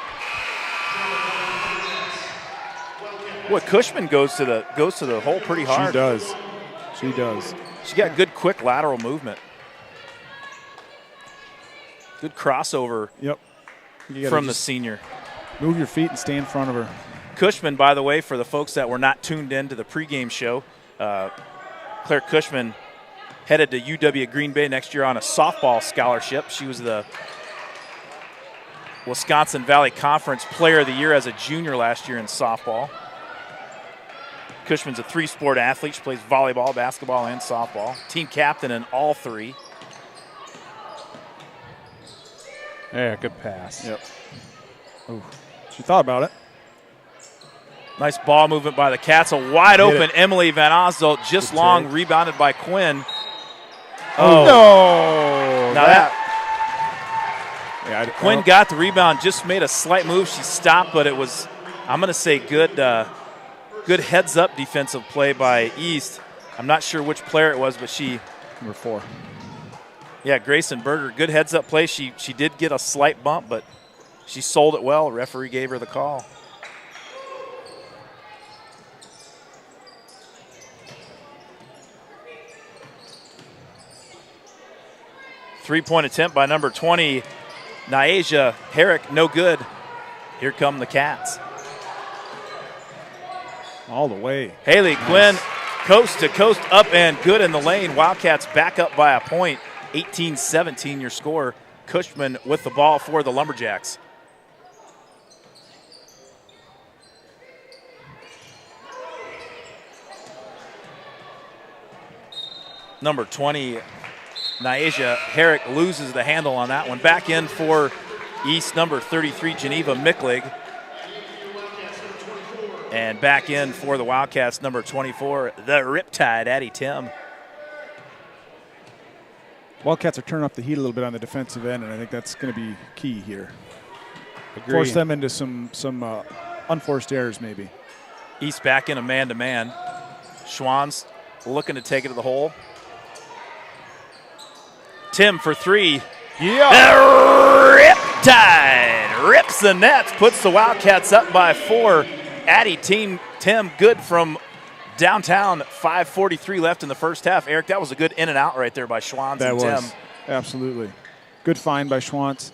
Boy, Cushman goes to the hole pretty hard. She does. She does. She got good, quick lateral movement. Good crossover. Yep. From the senior. Move your feet and stay in front of her. Cushman, by the way, for the folks that were not tuned in to the pregame show, Claire Cushman headed to UW Green Bay next year on a softball scholarship. She was the Wisconsin Valley Conference Player of the Year as a junior last year in softball. Cushman's a 3-sport athlete. She plays volleyball, basketball, and softball. Team captain in all 3. yeah, good pass. Yep. Ooh. She thought about it. Nice ball movement by the Cats. A wide open Emily Van Osdalt, just good long, take. Rebounded by Quinn. Oh, no. Now Quinn got the rebound, just made a slight move. She stopped, but it was, I'm going to say, good heads-up defensive play by East. I'm not sure which player it was, but she. Number 4. Yeah, Grayson Berger, good heads-up play. She did get a slight bump, but she sold it well. Referee gave her the call. Three-point attempt by number 20, Nyasia Herrick, no good. Here come the Cats. All the way. Haley Quinn, coast to coast, up and good in the lane. Wildcats back up by a point. 18-17 your score. Cushman with the ball for the Lumberjacks. Number 20, Nyasia Herrick loses the handle on that one. Back in for East, number 33, Geneva Micklig. And back in for the Wildcats, number 24, the Riptide, Addie Tim. Wildcats are turning up the heat a little bit on the defensive end, and I think that's going to be key here. Agreed. Force them into some unforced errors maybe. East back in a man-to-man. Schwann's looking to take it to the hole. Tim for 3. Yeah. The Riptide rips the nets, puts the Wildcats up by 4. Addie Tim good from downtown. 5:43 left in the first half. Eric, that was a good in and out right there by Schwantz and Tim. That was, absolutely. Good find by Schwantz.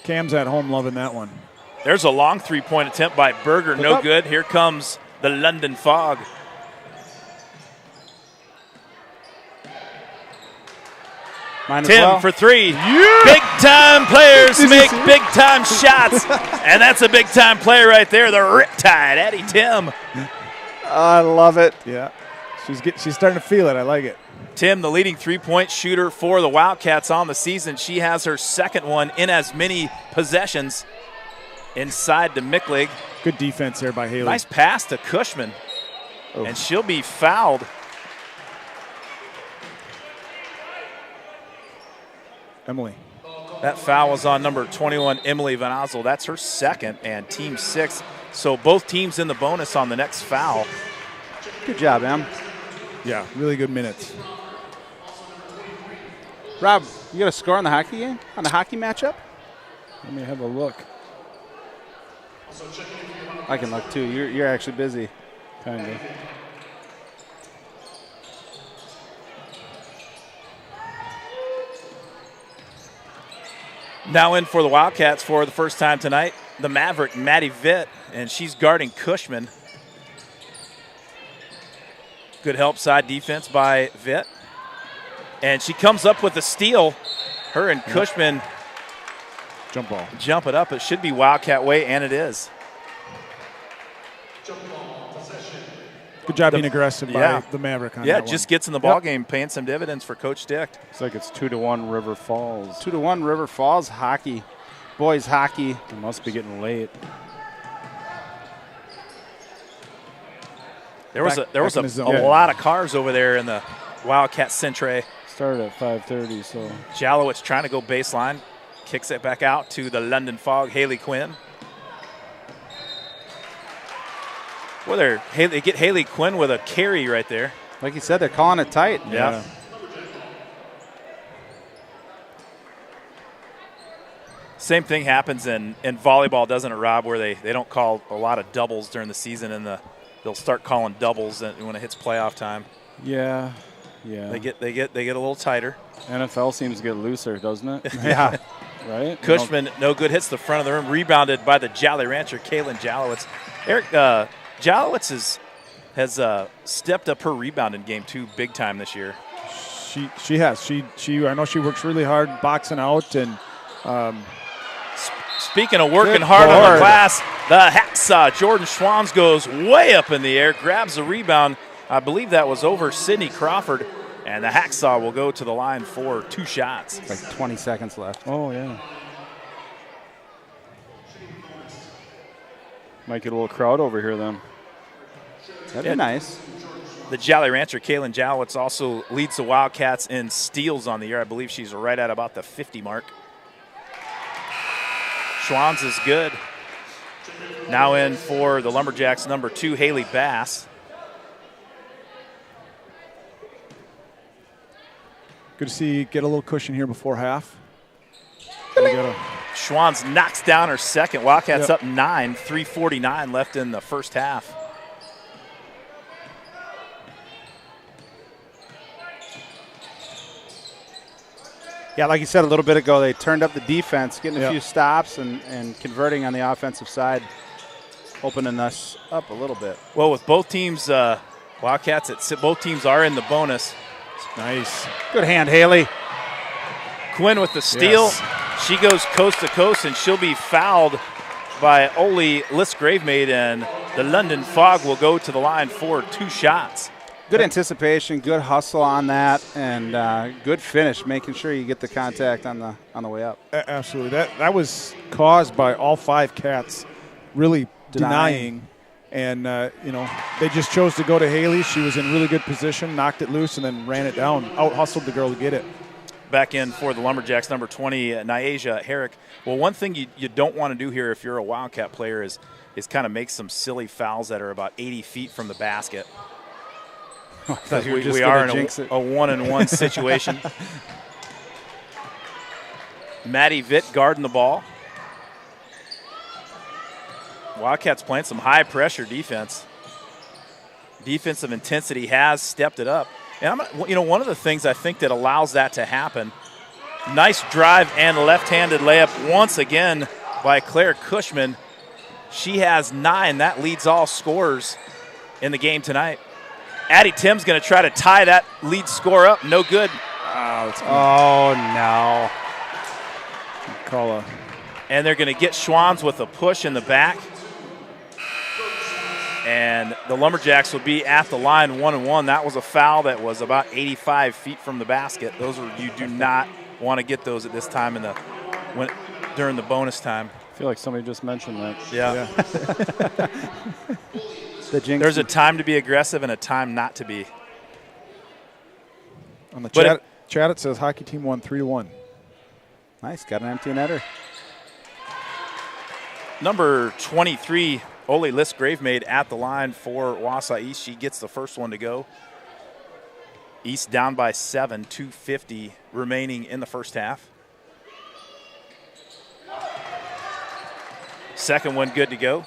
Cam's at home loving that one. There's a long three-point attempt by Berger, no good. Here comes the London Fog. Tim for 3. Yeah. Big-time players make big-time shots. And that's a big-time player right there, the Riptide, Addie Tim. I love it. Yeah. She's starting to feel it. I like it. Tim, the leading three-point shooter for the Wildcats on the season. She has her second one in as many possessions inside to Micklig. Good defense there by Haley. Nice pass to Cushman. Oh. And she'll be fouled. Emily. That foul was on number 21, Emily Van Osel. That's her second and team 6. So both teams in the bonus on the next foul. Good job, Em. Yeah, really good minutes. Rob, you got a score on the hockey game? On the hockey matchup? Let me have a look. I can look too. You're actually busy. Kind of. Now in for the Wildcats for the first time tonight, the Maverick, Maddie Vitt, and she's guarding Cushman. Good help side defense by Vitt. And she comes up with a steal. Her and Cushman jump ball. Jump it up. It should be Wildcat way, and it is. Good job being aggressive by the Maverick on that one. Just gets in the ball game, paying some dividends for Coach Dick. Looks like it's 2-1 River Falls. 2-1 River Falls hockey. Boys hockey. It must be getting late. There was a lot of cars over there in the Wildcat Centre. Started at 5:30, so. Jalowitz trying to go baseline. Kicks it back out to the London Fog, Haley Quinn. Well, they get Haley Quinn with a carry right there. Like you said, they're calling it tight. Yeah. Same thing happens in volleyball, doesn't it, Rob, where they don't call a lot of doubles during the season, and they'll start calling doubles when it hits playoff time. Yeah. They get a little tighter. NFL seems to get looser, doesn't it? Yeah. Right? Cushman, no good, hits the front of the room, rebounded by the Jolly Rancher, Kaylin Jalowitz. Eric, Jalowitz has stepped up her rebounding game too, big time this year. She has. I know she works really hard boxing out. And speaking of working hard on the glass, the hacksaw Jordan Schwans goes way up in the air, grabs the rebound. I believe that was over Sydney Crawford, and the hacksaw will go to the line for 2 shots. Like 20 seconds left. Oh yeah. Might get a little crowd over here then. That'd be nice. The Jolly Rancher, Kaylin Jalowitz, also leads the Wildcats in steals on the year. I believe she's right at about the 50 mark. Schwans is good. Now in for the Lumberjacks, number 2, Haley Bass. Good to see you get a little cushion here before half. Schwans knocks down her second. Wildcats up 9, 3:49 left in the first half. Yeah, like you said a little bit ago, they turned up the defense, getting a few stops and converting on the offensive side, opening us up a little bit. Well, with both teams, Wildcats, both teams are in the bonus. Nice. Good hand, Haley. Quinn with the steal. Yes. She goes coast to coast, and she'll be fouled by Oli List-Gravemaid, and the London Fog will go to the line for 2 shots. Good anticipation, good hustle on that, and good finish, making sure you get the contact on the way up. Absolutely. That was caused by all 5 Cats really denying. And, they just chose to go to Haley. She was in really good position, knocked it loose, and then ran it down, out-hustled the girl to get it. Back in for the Lumberjacks, number 20, Nyasia Herrick. Well, one thing you don't want to do here if you're a Wildcat player is kind of make some silly fouls that are about 80 feet from the basket. We are in a 1-on-1 situation. Maddie Vitt guarding the ball. Wildcats playing some high-pressure defense. Defensive intensity has stepped it up. And one of the things I think that allows that to happen, nice drive and left-handed layup once again by Claire Cushman. She has 9. That leads all scorers in the game tonight. Addie Tim's going to try to tie that lead score up. No good. Oh, no. And they're going to get Schwans with a push in the back. And the Lumberjacks will be at the line 1-1. That was a foul that was about 85 feet from the basket. Those are, you do not want to get those at this time during the bonus time. I feel like somebody just mentioned that. Yeah. There's a time to be aggressive and a time not to be. On the chat, it says hockey team won 3-1. Nice, got an empty netter. Number 23, Ole List Gravemaid at the line for Wausau East. She gets the first one to go. East down by 7, 2:50 remaining in the first half. Second one good to go.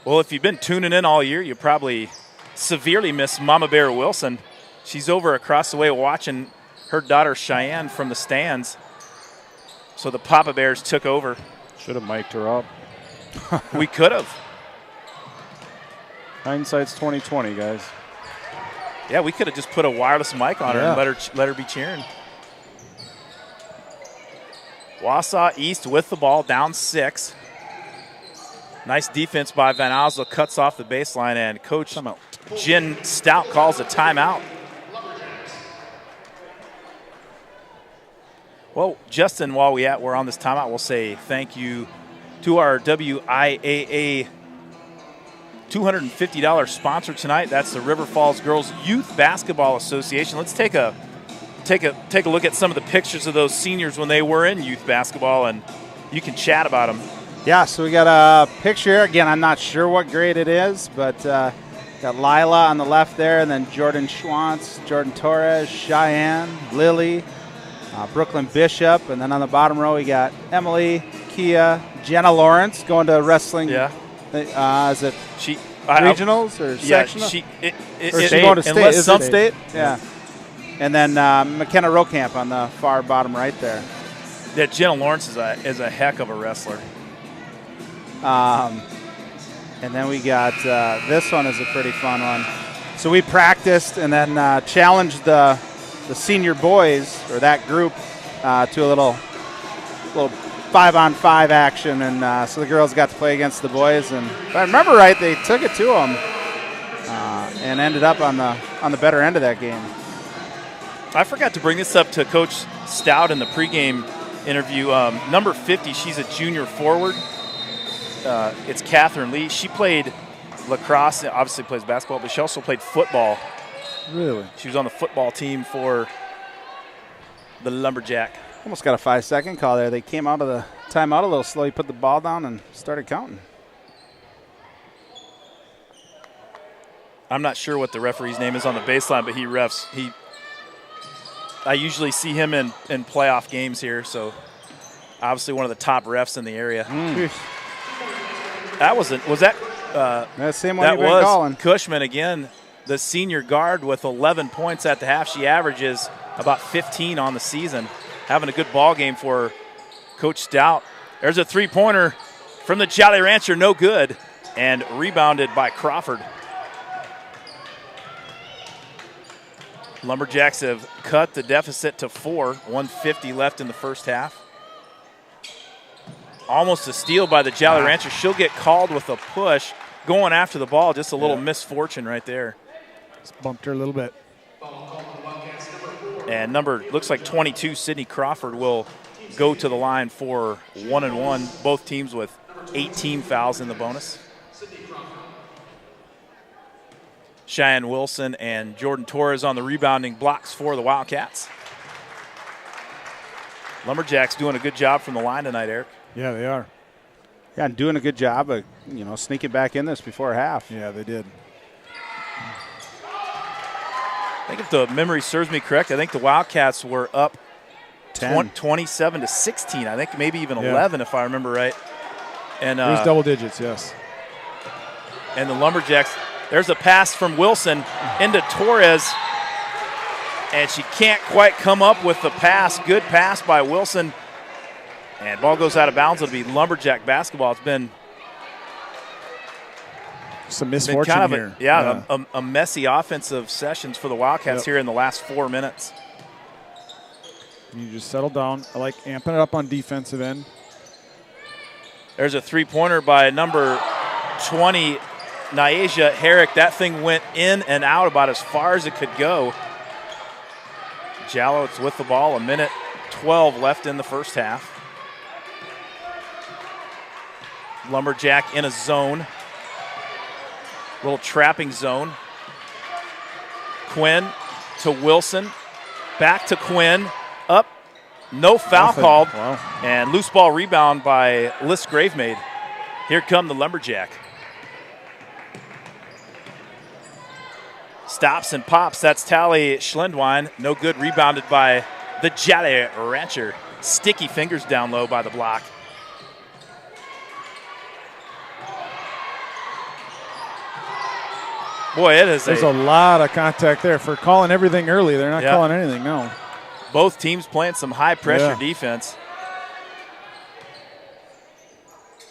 Well, if you've been tuning in all year, you probably severely miss Mama Bear Wilson. She's over across the way watching her daughter Cheyenne from the stands. So the Papa Bears took over. Should have mic'd her up. We could have. Hindsight's 20/20, guys. Yeah, we could have just put a wireless mic on her and let her be cheering. Wausau East with the ball, down 6. Nice defense by Van Oslo, cuts off the baseline, and Coach Jen Stout calls a timeout. Well, Justin, while we're on this timeout, we'll say thank you to our WIAA $250 sponsor tonight. That's the River Falls Girls Youth Basketball Association. Let's take a look at some of the pictures of those seniors when they were in youth basketball, and you can chat about them. Yeah, so we got a picture here. Again, I'm not sure what grade it is, but got Lila on the left there, and then Jordan Schwantz, Jordan Torres, Cheyenne, Lily, Brooklyn Bishop, and then on the bottom row we got Emily, Kia, Jenna Lawrence going to wrestling. Yeah. Is it regionals or sectional? Is she going to state? Is it state? Yeah. And then McKenna Rokamp on the far bottom right there. Yeah, Jenna Lawrence is a heck of a wrestler. And then we got this one is a pretty fun one. So we practiced and then challenged the senior boys, or that group, to a little 5-on-5 action, and so the girls got to play against the boys. And if I remember right, they took it to them and ended up on the better end of that game. I forgot to bring this up to Coach Stout in the pregame interview. Number 50, she's a junior forward. It's Catherine Lee. She played lacrosse, obviously plays basketball, but she also played football. Really? She was on the football team for the Lumberjack. Almost got a 5-second call there. They came out of the timeout a little slow. He put the ball down and started counting. I'm not sure what the referee's name is on the baseline, but he refs. I usually see him in playoff games here, so obviously one of the top refs in the area. That was that same one you've been calling. Cushman again, the senior guard with 11 points at the half. She averages about 15 on the season. Having a good ball game for Coach Stout. There's a three-pointer from the Jolly Rancher, no good, and rebounded by Crawford. Lumberjacks have cut the deficit to 4, 1:50 left in the first half. Almost a steal by the Jolly Rancher. She'll get called with a push going after the ball. Just a little misfortune right there. Just bumped her a little bit. And looks like 22, Sydney Crawford will go to the line for 1-1. Both teams with 18 fouls in the bonus. Cheyenne Wilson and Jordan Torres on the rebounding blocks for the Wildcats. Lumberjacks doing a good job from the line tonight, Eric. Yeah, they are. Yeah, and doing a good job of sneaking back in this before half. Yeah, they did. I think if the memory serves me correct, I think the Wildcats were up 27-16. I think maybe even 11 if I remember right. And it was double digits, yes. And the Lumberjacks, there's a pass from Wilson into Torres, and she can't quite come up with the pass. Good pass by Wilson, and ball goes out of bounds. It'll be Lumberjack basketball. It's been some misfortune kind of here. A messy offensive sessions for the Wildcats here in the last 4 minutes. You just settle down. I like amping it up on defensive end. There's a three-pointer by number 20, Nyasia Herrick. That thing went in and out about as far as it could go. Jalowitz with the ball, 1:12 left in the first half. Lumberjack in a zone. Little trapping zone. Quinn to Wilson. Back to Quinn. Up. No foul called. Wow. And loose ball rebound by Liz Gravemaid. Here come the Lumberjack. Stops and pops. That's Tally Schlendwein. No good. Rebounded by the Jolly Rancher. Sticky fingers down low by the block. Boy, there's a lot of contact there. For calling everything early, they're not calling anything now. Both teams playing some high-pressure defense.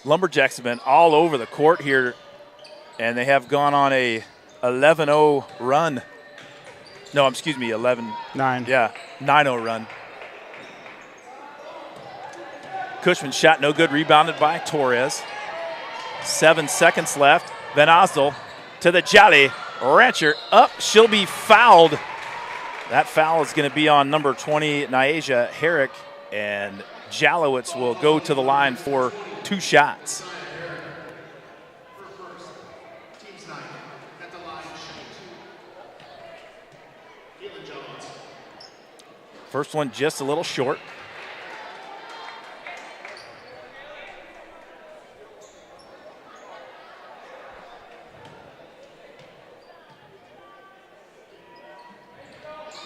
Lumberjacks have been all over the court here, and they have gone on a 11-0 run. No, excuse me, 11-9. Yeah, 9-0 run. Cushman's shot no good, rebounded by Torres. 7 seconds left. Van Osdel to the Jolly Rancher. Up, she'll be fouled. That foul is going to be on number 20, Nyasia Herrick, and Jalowitz will go to the line for 2 shots. First one just a little short.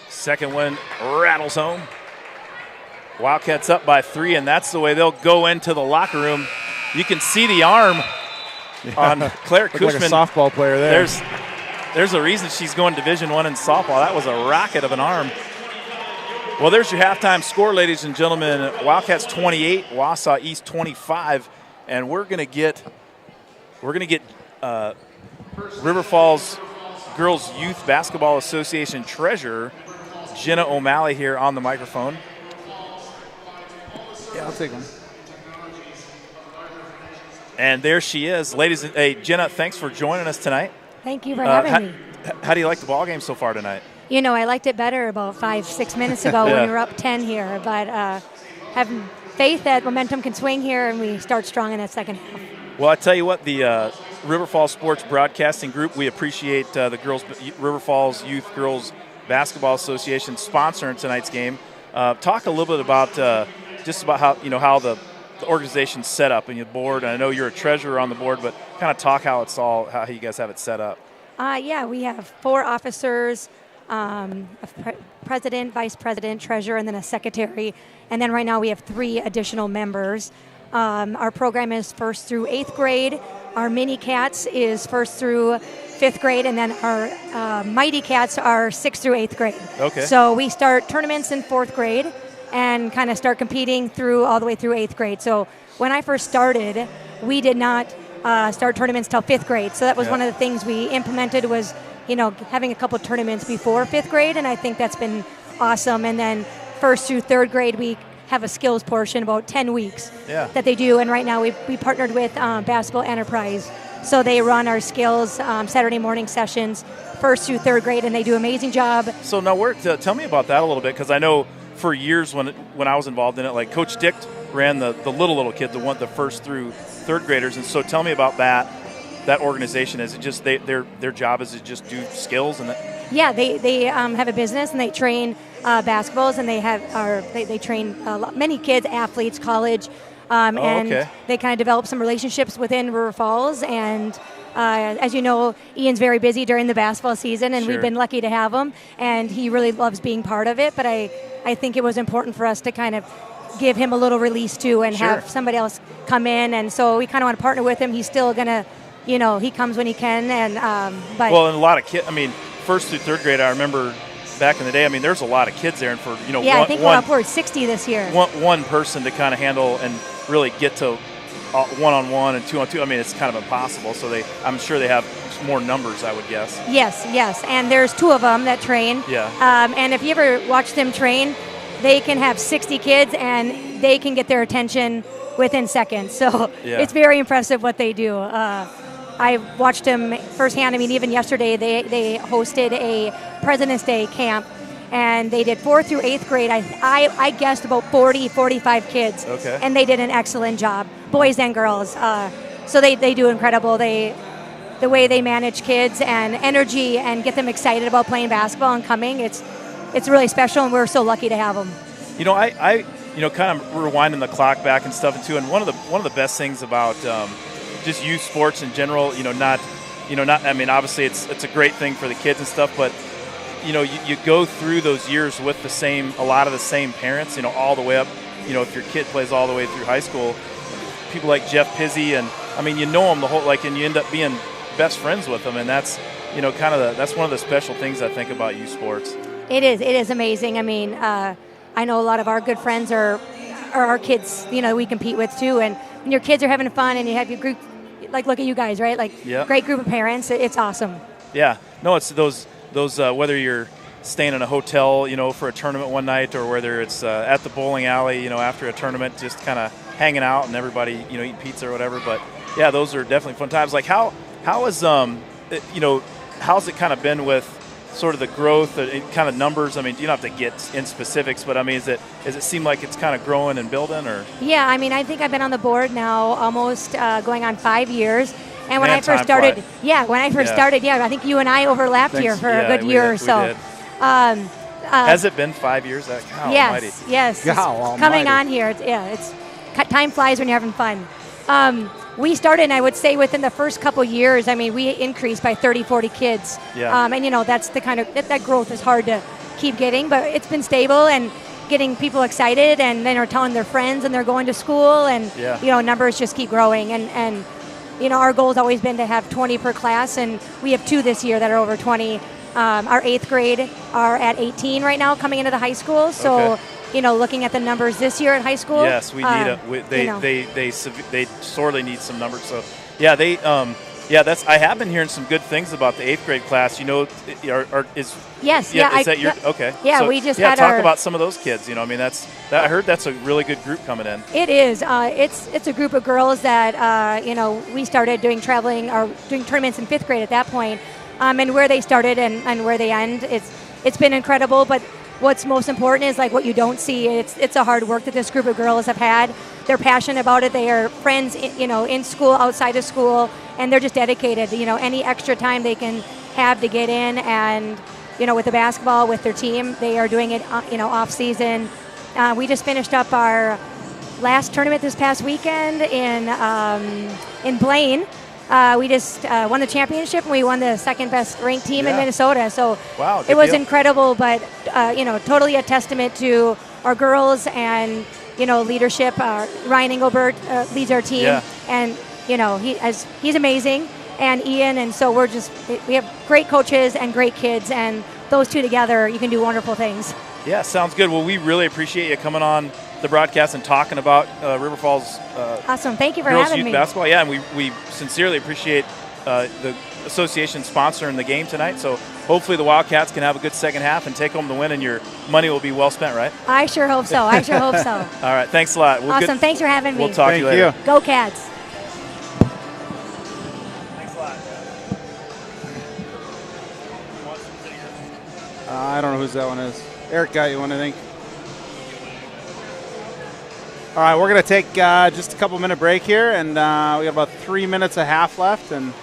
Second one rattles home. Wildcats up by 3, and that's the way they'll go into the locker room. You can see the arm on Claire Cushman. Like a softball player there. There's a reason she's going Division I in softball. That was a rocket of an arm. Well, there's your halftime score, ladies and gentlemen. Wildcats 28, Wausau East 25, and we're gonna get River Falls Girls Youth Basketball Association treasurer Jenna O'Malley here on the microphone. Yeah, I'll take them. And there she is, ladies. Hey, Jenna, thanks for joining us tonight. Thank you for having me. How do you like the ball game so far tonight? You know, I liked it better about 5-6 minutes ago when we were up 10 here, but having faith that momentum can swing here and we start strong in that second half. Well, I tell you what, the River Falls Sports Broadcasting Group, we appreciate the River Falls Youth Girls Basketball Association sponsoring tonight's game. Talk a little bit about just about how the organization's set up and your board. And I know you're a treasurer on the board, but kind of talk how you guys have it set up. Yeah, we have 4 officers, a president, vice president, treasurer, and then a secretary. And then right now we have 3 additional members. Our program is 1st through 8th grade. Our mini cats is 1st through 5th grade, and then our mighty cats are 6th through 8th grade. Okay. So we start tournaments in 4th grade and kind of start competing all the way through 8th grade. So when I first started, we did not start tournaments till 5th grade. So that was one of the things we implemented was, having a couple tournaments before 5th grade, and I think that's been awesome. And then 1st through 3rd grade, we have a skills portion about 10 weeks that they do. And right now we partnered with Basketball Enterprise. So they run our skills Saturday morning sessions 1st through 3rd grade, and they do an amazing job. So now tell me about that a little bit, because I know for years when I was involved in it, like Coach Dick ran the little kids, the 1st through 3rd graders. And so tell me about that organization. Is it just their job is to just do skills? Yeah, they have a business and they train basketballs, and they train many kids, athletes, college, and they kind of develop some relationships within River Falls. And as you know, Ian's very busy during the basketball season, and we've been lucky to have him, and he really loves being part of it. But I think it was important for us to kind of give him a little release too, and have somebody else come in. And so we kind of want to partner with him. He's still gonna, he comes when he can. And but well, and a lot of kids. I mean, 1st through 3rd grade, I remember back in the day. I mean, there's a lot of kids there, and for I think we're upwards 60 this year. One person to kind of handle and really get to 1-on-1 and 2-on-2. I mean, it's kind of impossible. So I'm sure they have more numbers, I would guess. Yes, and there's 2 of them that train. Yeah. And if you ever watch them train, they can have 60 kids and they can get their attention within seconds. So it's very impressive what they do. I watched them firsthand. I mean, even yesterday they hosted a President's Day camp, and they did 4th through 8th grade. I guessed about 40, 45 kids, and they did an excellent job, boys and girls. So they do incredible. The way they manage kids and energy and get them excited about playing basketball and coming, it's really special, and we're so lucky to have them. You know, I kind of rewinding the clock back and stuff too, and one of the best things about just youth sports in general, not I mean, obviously it's a great thing for the kids and stuff, but you go through those years with a lot of the same parents, all the way up, if your kid plays all the way through high school, people like Jeff Pizzi, and I mean, them the whole, and you end up being best friends with them, and that's that's one of the special things I think about youth sports. It is amazing. I mean, I know a lot of our good friends are our kids, we compete with too, and when your kids are having fun and you have your group, like look at you guys, right? Great group of parents. It's awesome. Yeah. No, it's those whether you're staying in a hotel, for a tournament one night, or whether it's at the bowling alley, after a tournament, just kind of hanging out and everybody, eating pizza or whatever. But yeah, those are definitely fun times. Like how is how's it kind of been with sort of the growth, kind of numbers? I mean, you don't have to get in specifics, but I mean, does it seem like it's kind of growing and building, or? Yeah, I mean, I think I've been on the board now almost going on 5 years. And when I first started, I think you and I overlapped here for a good year or so. Has it been 5 years? Yes. Coming on here, it's time flies when you're having fun. We started, and I would say within the first couple years, I mean, we increased by 30, 40 kids. Yeah. And, that's the kind of, that growth is hard to keep getting, but it's been stable and getting people excited, and then are telling their friends, and they're going to school, and, numbers just keep growing. And our goal has always been to have 20 per class, and we have 2 this year that are over 20. Our 8th grade are at 18 right now coming into the high school. So, looking at the numbers this year at high school. Yes, we need they sorely need some numbers. So, I have been hearing some good things about the 8th grade class. Is that your okay? Yeah, so, we just had talk about some of those kids. I mean, I heard that's a really good group coming in. It is. It's a group of girls that we started doing traveling or doing tournaments in 5th grade at that point, and where they started and where they end. It's been incredible, but what's most important is like what you don't see. It's a hard work that this group of girls have had. They're passionate about it. They are friends, in school, outside of school, and they're just dedicated. Any extra time they can have to get in, and with the basketball, with their team, they are doing it. Off season. We just finished up our last tournament this past weekend in Blaine. We just won the championship, and we won the second best ranked team in Minnesota. So it was incredible, but totally a testament to our girls and leadership. Ryan Engelbert leads our team, and he's amazing, and Ian, and so we have great coaches and great kids, and those two together, you can do wonderful things. Yeah, sounds good. Well, we really appreciate you coming on the broadcast and talking about River Falls awesome. Thank you for girls having youth me. Basketball. Yeah, and we sincerely appreciate the association sponsoring the game tonight. So hopefully the Wildcats can have a good second half and take home the win, and your money will be well spent, right? I sure hope so. All right, thanks a lot. Awesome. Thanks for having me. We'll talk to you later. Go Cats. Thanks a lot. I don't know whose that one is. Eric got you one, I think. All right, we're going to take just a couple-minute break here, and we got about 3 minutes and a half left, and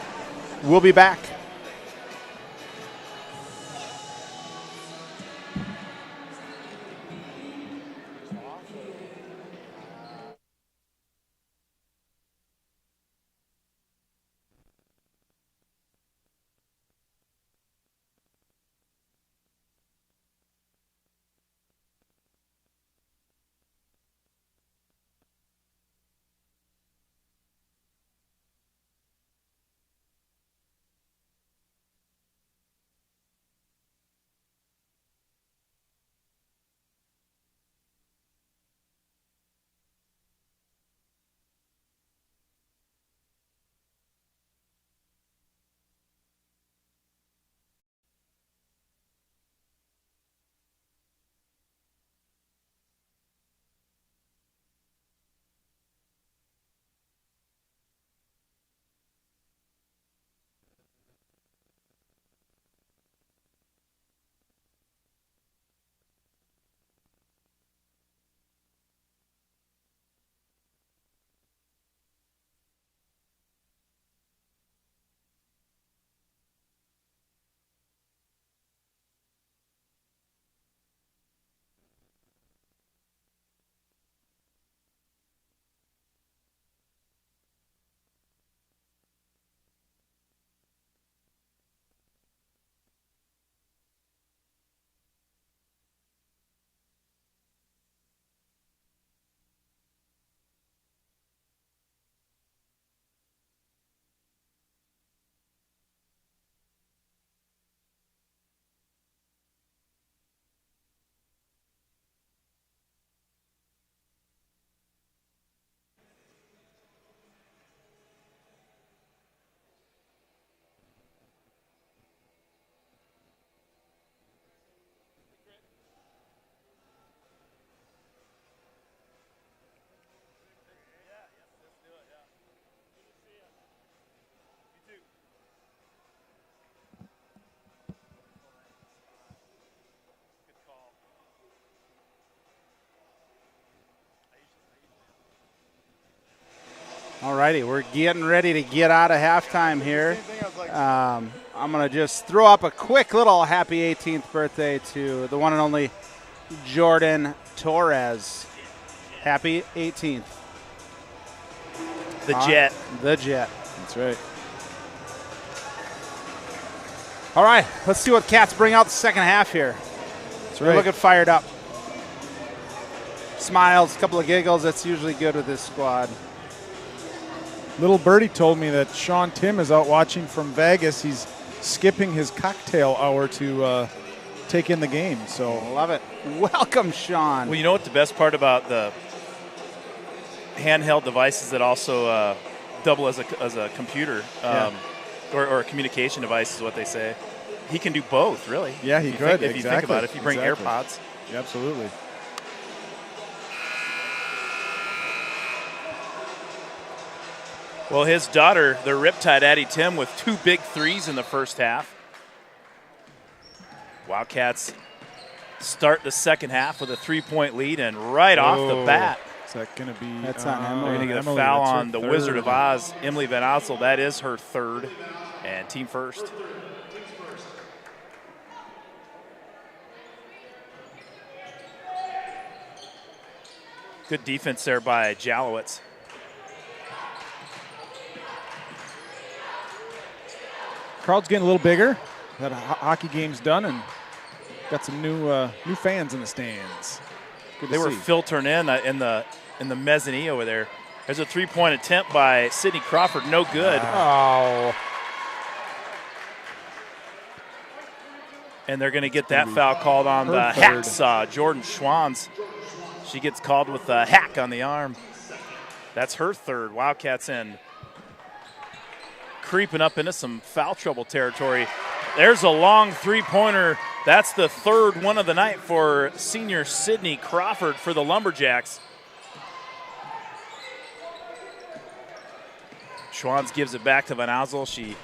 we'll be back. All righty, we're getting ready to get out of halftime here. I'm going to just throw up a quick little happy 18th birthday to the one and only Jordan Torres. Happy 18th. The Jet. The Jet. That's right. All right, let's see what Cats bring out the second half here. That's They're right. looking fired up. Smiles, a couple of giggles. That's usually good with this squad. Little birdie told me that Sean Tim is out watching from Vegas. He's skipping his cocktail hour to take in the game. So love it. Welcome, Sean. Well, you know what the best part about the handheld devices that also double as a computer or a communication device is what they say. He can do both, really. Yeah, he could. If you think about it, if you bring AirPods. Yeah, absolutely. Well, his daughter, the Riptide Addie Tim, with 2 big threes in the first half. Wildcats start the second half with a 3-point lead, and right off the bat, is that going to be? That's on Emily. they're going to get Emily, a foul that's her on the third. Wizard of Oz, Emily Van Ossel. That is her third, and team first. Good defense there by Jalowitz. Crowd's getting a little bigger. That hockey game's done, and got some new fans in the stands. Good to They were see. filtering in the mezzanine over there. There's a 3-point attempt by Sydney Crawford. No good. Oh. And they're going to get that foul called on the hacksaw, Jordan Schwans. She gets called with a hack on the arm. That's her third. Wildcats in. Creeping up into some foul trouble territory. There's a long 3-pointer. That's the third one of the night for senior Sydney Crawford for the Lumberjacks. Schwans gives it back to Van Ossel. She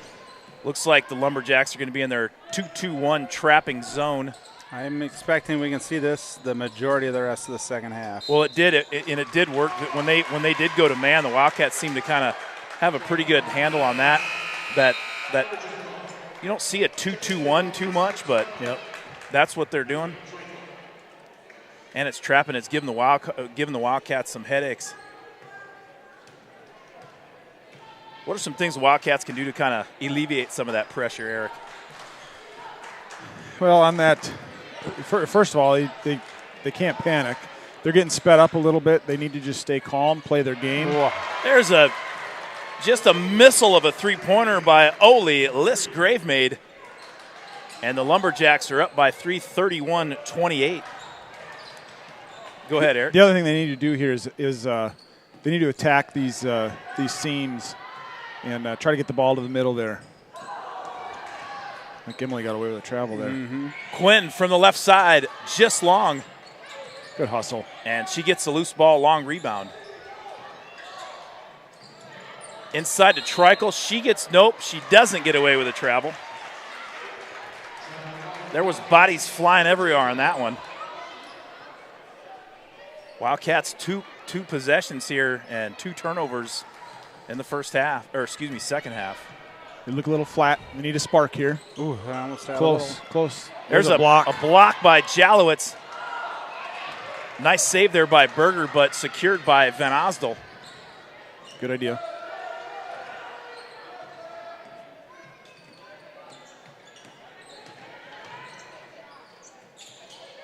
looks like the Lumberjacks are going to be in their 2-2-1 trapping zone. I'm expecting we can see this the majority of the rest of the second half. Well, it did, and it did work. When they did go to man, the Wildcats seemed to kind of have a pretty good handle on that. That you don't see a 2-2-1 too much, but that's what they're doing. And it's trapping. It's giving the Wildcats some headaches. What are some things the Wildcats can do to kind of alleviate some of that pressure, Eric? Well, on that, first of all, they can't panic. They're getting sped up a little bit. They need to just stay calm, play their game. There's just a missile of a 3-pointer by Oli Liss-Gravemaid. And the Lumberjacks are up by 3, 31-28. Go ahead, Eric. The other thing they need to do here is they need to attack these seams and try to get the ball to the middle there. I think Emily got away with a travel there. Mm-hmm. Quinn from the left side, just long. Good hustle. And she gets a loose ball, long rebound. Inside to Treichel. She doesn't get away with a travel. There was bodies flying everywhere on that one. Wildcats two possessions here and 2 turnovers in the second half. They look a little flat. We need a spark here. Ooh, I almost had Close. There's a block. A block by Jalowitz. Nice save there by Berger, but secured by Van Osdel. Good idea.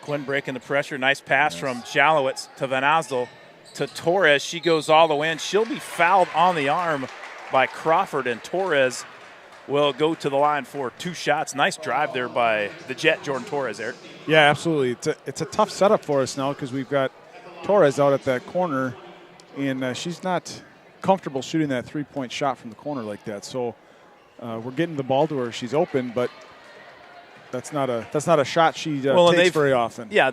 Quinn breaking the pressure. Nice pass from Jalowitz to Van Osdel to Torres. She goes all the way in. She'll be fouled on the arm by Crawford, and Torres will go to the line for 2 shots. Nice drive there by the Jet, Jordan Torres, Eric. Yeah, absolutely. It's a tough setup for us now because we've got Torres out at that corner, and she's not comfortable shooting that 3-point shot from the corner like that. So we're getting the ball to her. She's open, but that's not a shot she takes very often. Yeah,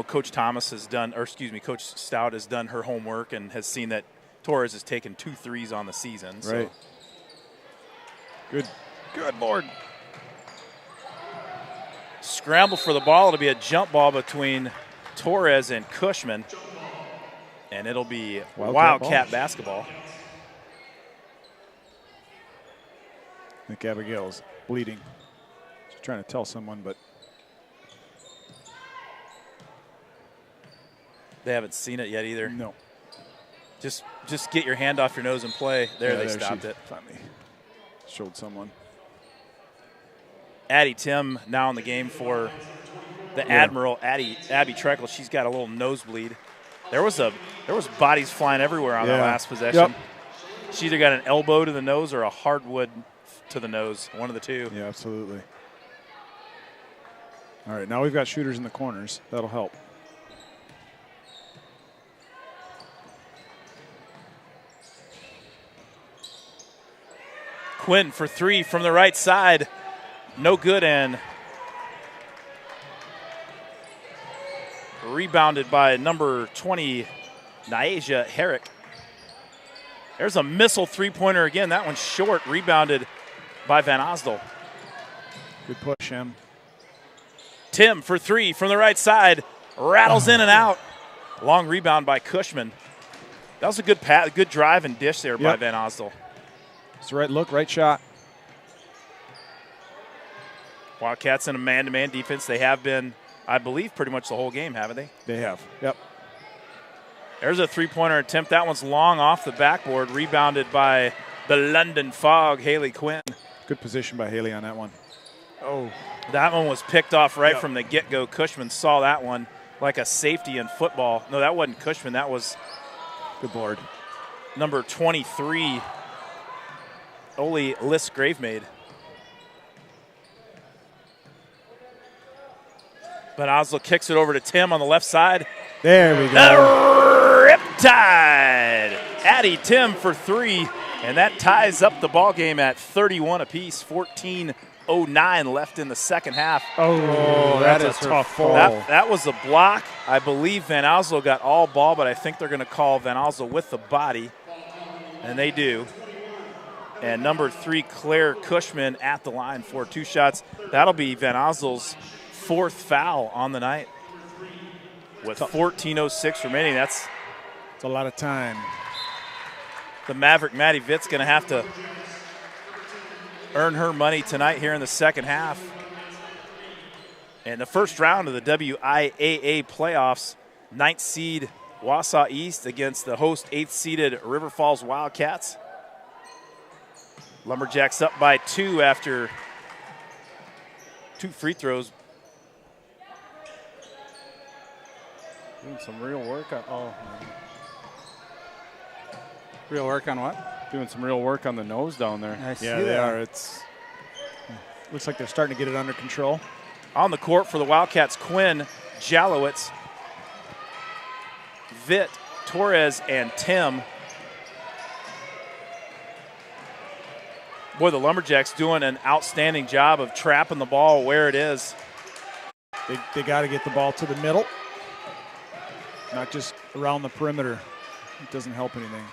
Coach Thomas has done, Coach Stout has done her homework and has seen that Torres has taken 2 threes on the season. So. Right. Good board. Scramble for the ball. It'll be a jump ball between Torres and Cushman, and it'll be Wildcat basketball. I think Abigail's bleeding. She's trying to tell someone, but they haven't seen it yet either. no. Just get your hand off your nose and play. They stopped it. Finally showed someone. Addie Tim now in the game for the Admiral, Abby Treckle. She's got a little nosebleed. There was bodies flying everywhere on that last possession. Yep. She either got an elbow to the nose or a hardwood to the nose, one of the two. Yeah, absolutely. All right, now we've got shooters in the corners. That'll help. Quinn for three from the right side. No good, and rebounded by number 20, Nyasia Herrick. There's a missile three-pointer again. That one's short, rebounded by Van Osdol. Good push, Em. Tim for three from the right side. Rattles in and out. Long rebound by Cushman. That was a good drive and dish there by Van Osdol. It's the right look, right shot. Wildcats in a man-to-man defense. They have been, I believe, pretty much the whole game, haven't they? They have, yep. There's a three-pointer attempt. That one's long off the backboard, rebounded by the London Fog, Haley Quinn. Good position by Haley on that one. Oh. That one was picked off right from the get-go. Cushman saw that one like a safety in football. No, that wasn't Cushman. That was good board. Number 23, Oli Liss Gravemaid. But Oslo kicks it over to Tim on the left side. There we go. The Riptide. Addie Tim for three, and that ties up the ball game at 31 apiece. 14:09 left in the second half. Oh, that's a tough ball. That was a block. I believe Van Oslo got all ball, but I think they're going to call Van Oslo with the body, and they do. And number 3, Claire Cushman at the line for 2 shots. That'll be Van Oslo's 4th foul on the night. With 14:06 remaining, that's a lot of time. The Maverick Maddie Vitt's going to have to earn her money tonight here in the second half. And the first round of the WIAA playoffs, 9th seed Wausau East against the host 8th seeded River Falls Wildcats. Lumberjacks up by 2 after 2 free throws. Doing some real work on real work on what? Doing some real work on the nose down there. Yeah, they are. It's looks like they're starting to get it under control. On the court for the Wildcats, Quinn, Jalowitz, Vitt, Torres, and Tim. Boy, the Lumberjacks doing an outstanding job of trapping the ball where it is. They got to get the ball to the middle, not just around the perimeter. It doesn't help anything.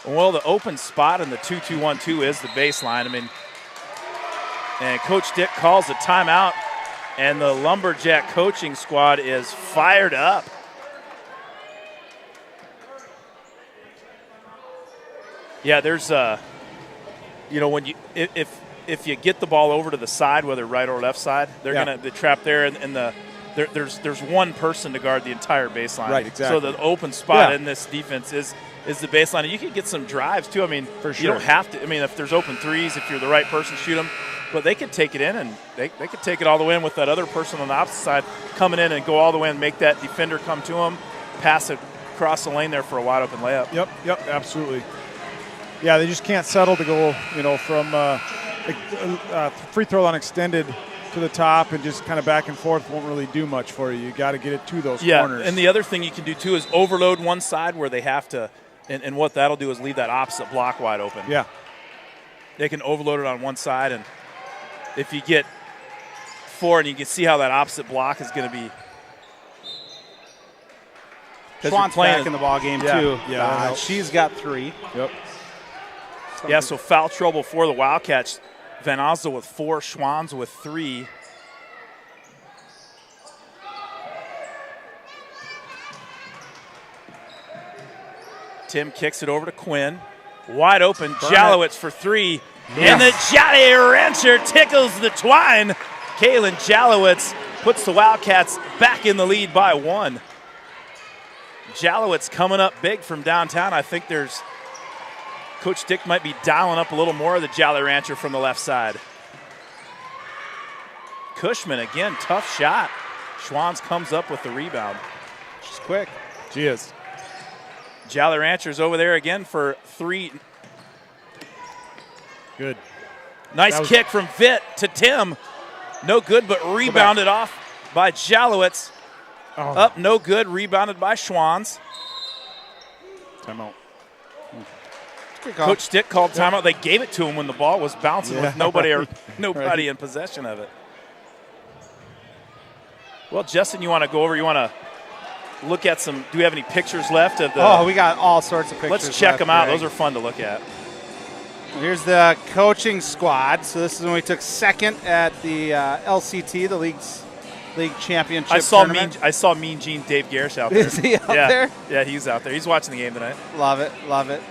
Well, the open spot in the 2-2-1-2 is the baseline. I mean, and Coach Dick calls a timeout, and the Lumberjack coaching squad is fired up. Yeah, there's you know, when you if you get the ball over to the side, whether right or left side, they're gonna trap there, and there's one person to guard the entire baseline. Right, exactly. So the open spot in this defense is the baseline. And you can get some drives too. I mean, for sure. You don't have to. I mean, if there's open threes, if you're the right person, shoot them. But they could take it in, and they could take it all the way in with that other person on the opposite side coming in and go all the way and make that defender come to them, pass it across the lane there for a wide open layup. Yep, absolutely. Yeah, they just can't settle to go, you know, from free throw line extended to the top and just kind of back and forth won't really do much for you. You got to get it to those corners. Yeah, and the other thing you can do too is overload one side where they have to, and what that'll do is leave that opposite block wide open. Yeah. They can overload it on one side, and if you get 4, and you can see how that opposite block is going to be. Schwann's back in the ball game too. Yeah, she's got 3. Yep. Yeah, so foul trouble for the Wildcats. Van Oslo with 4, Schwann's with 3. Tim kicks it over to Quinn. Wide open, Jalowitz for 3. And the Jolly Rancher tickles the twine. Kaylin Jalowitz puts the Wildcats back in the lead by 1. Jalowitz coming up big from downtown. I think Coach Dick might be dialing up a little more of the Jolly Rancher from the left side. Cushman again, tough shot. Schwanz comes up with the rebound. She's quick. She is. Jolly Rancher's over there again for 3. Good. Nice kick from Vitt to Tim. No good, but rebounded off by Jalowitz. Oh. Up, no good, rebounded by Schwanz. Timeout. Coach Stick called timeout. They gave it to him when the ball was bouncing with nobody in possession of it. Well, Justin, you want to go over, you want to look at some, do we have any pictures left of the? Oh, we got all sorts of pictures. Let's check them out. Greg. Those are fun to look at. Here's the coaching squad. So this is when we took second at the LCT, the league championship tournament. I saw Mean Gene Dave Garish out there. Is he out there? Yeah, he's out there. He's watching the game tonight. Love it, love it.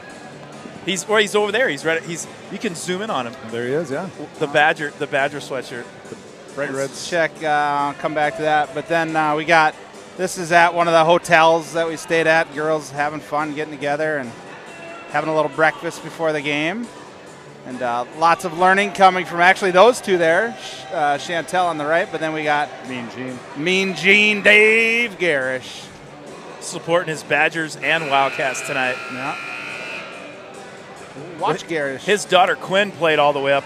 He's over there. He's ready. You can zoom in on him. There he is, yeah. The Badger sweatshirt. Bright reds. Check, come back to that. But then this is at one of the hotels that we stayed at. Girls having fun, getting together and having a little breakfast before the game. And lots of learning coming from actually those two there, Chantel on the right, but then we got Mean Gene Dave Garish. Supporting his Badgers and Wildcats tonight. Yeah. Watch Garish. His daughter Quinn played all the way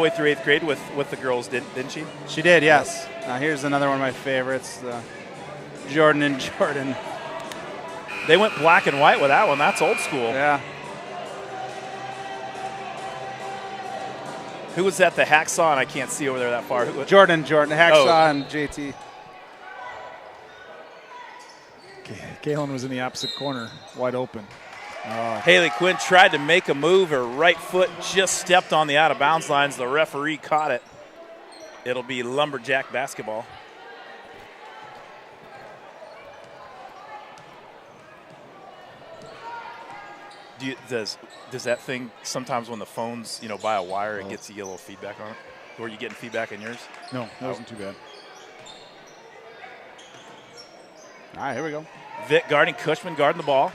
through 8th grade with the girls, didn't she? She did, yes. Now here's another one of my favorites, Jordan and Jordan. They went black and white with that one. That's old school. Yeah. Who was that? The Hacksaw, and I can't see over there that far. Jordan, Hacksaw, and JT. Kaylin was in the opposite corner, wide open. Haley Quinn tried to make a move. Her right foot just stepped on the out-of-bounds lines. The referee caught it. It'll be Lumberjack basketball. Does that thing sometimes when the phone's by a wire, it gets you a little feedback on it? Were you getting feedback on yours? No, that wasn't too bad. All right, here we go. Vitt guarding Cushman, guarding the ball.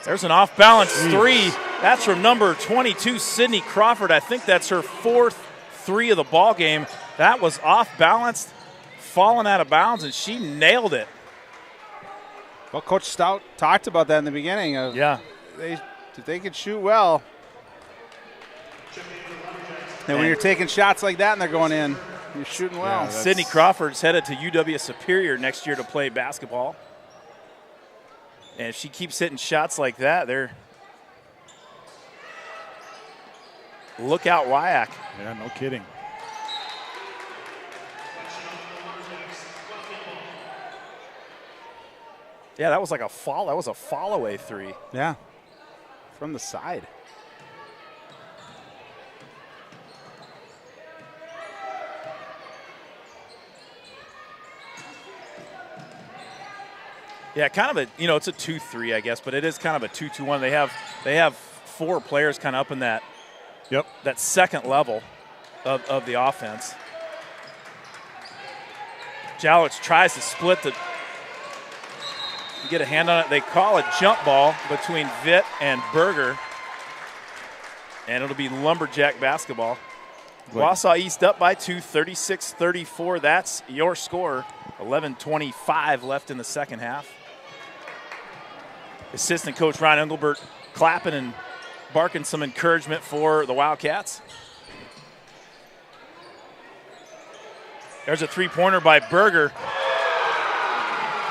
There's an off-balance 3. That's from number 22, Sydney Crawford. I think that's her 4th 3 of the ball game. That was off-balanced, falling out of bounds, and she nailed it. Well, Coach Stout talked about that in the beginning. They could shoot well. And when you're taking shots like that and they're going in, you're shooting well. Yeah, Sydney Crawford's headed to UW Superior next year to play basketball. And if she keeps hitting shots like that, look out, Wyack. Yeah, no kidding. Yeah, that was like a fall. That was a fall-away 3. Yeah, from the side. Yeah, kind of a it's a 2-3, I guess, but it is kind of a 2-2-1. They have 4 players kind of up in that that second level of the offense. Jalowitz tries to split get a hand on it. They call a jump ball between Vitt and Berger, and it'll be Lumberjack basketball. Wausau East up by 2, 36-34. That's your score. 11:25 left in the second half. Assistant coach Ron Engelbert clapping and barking some encouragement for the Wildcats. There's a 3-pointer by Berger.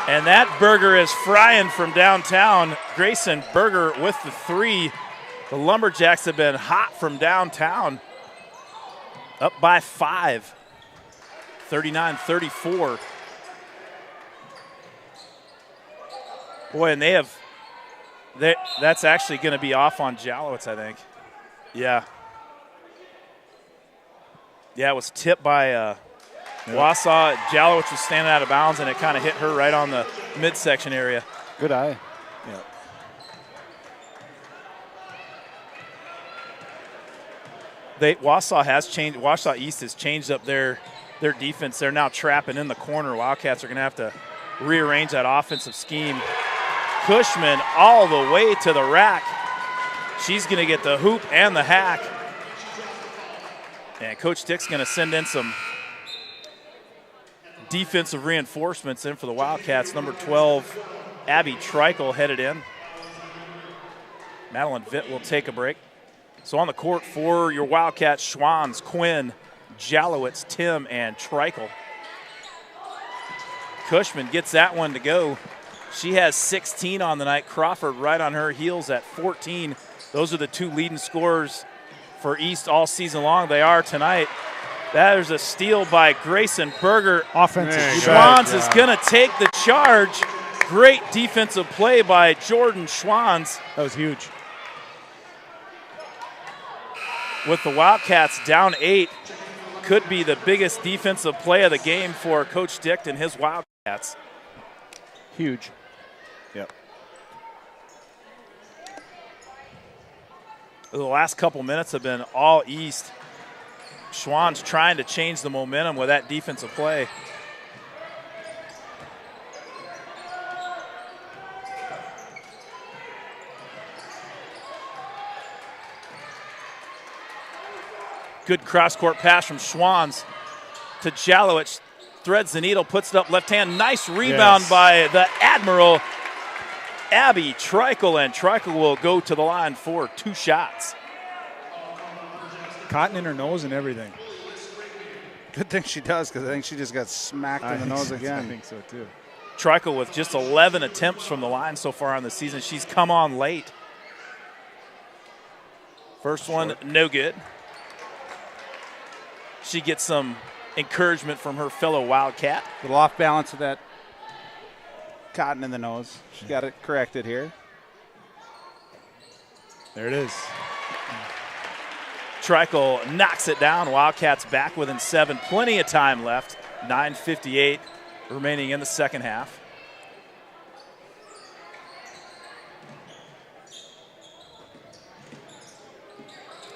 And that Berger is frying from downtown. Grayson Berger with the 3. The Lumberjacks have been hot from downtown. Up by 5. 39-34. Boy, and that's actually going to be off on Jalowitz, I think. Yeah. Yeah, it was tipped by Wausau. Jalowitz was standing out of bounds, and it kind of hit her right on the midsection area. Good eye. Yeah. Wausau East has changed up their defense. They're now trapping in the corner. Wildcats are going to have to rearrange that offensive scheme. Cushman all the way to the rack. She's going to get the hoop and the hack. And Coach Dick's going to send in some defensive reinforcements in for the Wildcats. Number 12, Abby Treichel headed in. Madeline Vitt will take a break. So on the court for your Wildcats, Schwanz, Quinn, Jalowitz, Tim, and Treichel. Cushman gets that one to go. She has 16 on the night. Crawford right on her heels at 14. Those are the two leading scorers for East all season long. They are tonight. There's a steal by Grayson Berger. Offensive. Schwanz is going to take the charge. Great defensive play by Jordan Schwanz. That was huge. With the Wildcats down 8, could be the biggest defensive play of the game for Coach Dick and his Wildcats. Huge. Yep. The last couple minutes have been all East. Schwann's trying to change the momentum with that defensive play. Good cross-court pass from Schwanz to Jalowitz. Threads the needle, puts it up left hand. Nice rebound by the Admiral, Abby Treichel, and Treichel will go to the line for 2 shots. Cotton in her nose and everything. Good thing she does, because I think she just got smacked in the nose again. I think so, too. Treichel with just 11 attempts from the line so far on the season. She's come on late. First one, no good. She gets some encouragement from her fellow Wildcat. A little off balance of that Cotton in the nose. She got it corrected here. There it is. Treichel knocks it down. Wildcats back within 7. Plenty of time left. 9:58 remaining in the second half.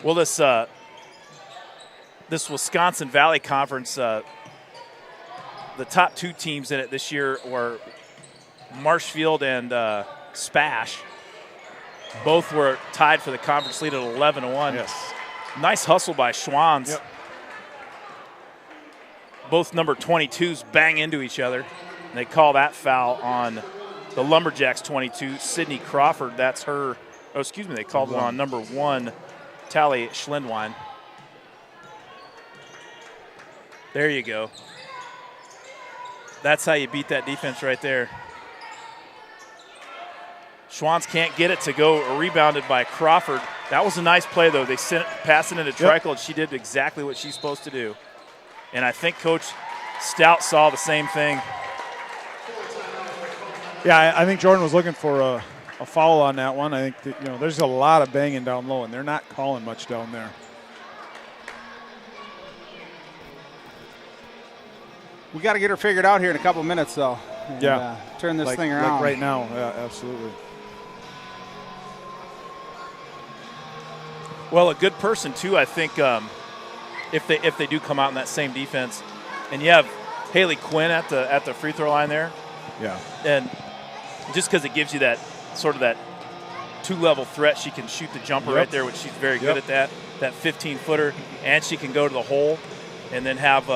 Well, this Wisconsin Valley Conference, the top 2 teams in it this year were Marshfield and Spash. Both were tied for the conference lead at 11-1. Yes. Nice hustle by Schwanz. Yep. Both number 22s bang into each other. And they call that foul on the Lumberjacks 22, Sydney Crawford. That's her. Oh, excuse me. They called it on number 1, Tally Schlendwein. There you go. That's how you beat that defense right there. Schwanz can't get it to go, rebounded by Crawford. That was a nice play, though. They passed it into Treichel, and she did exactly what she's supposed to do. And I think Coach Stout saw the same thing. Yeah, I think Jordan was looking for a foul on that one. I think that, there's a lot of banging down low, and they're not calling much down there. We got to get her figured out here in a couple minutes, though. And, turn this thing around. Like right now, yeah, absolutely. Well, a good person, too, I think, if they do come out in that same defense. And you have Haley Quinn at the free throw line there. Yeah. And just because it gives you that sort of that 2-level threat, she can shoot the jumper right there, which she's very good at that 15-footer. And she can go to the hole and then have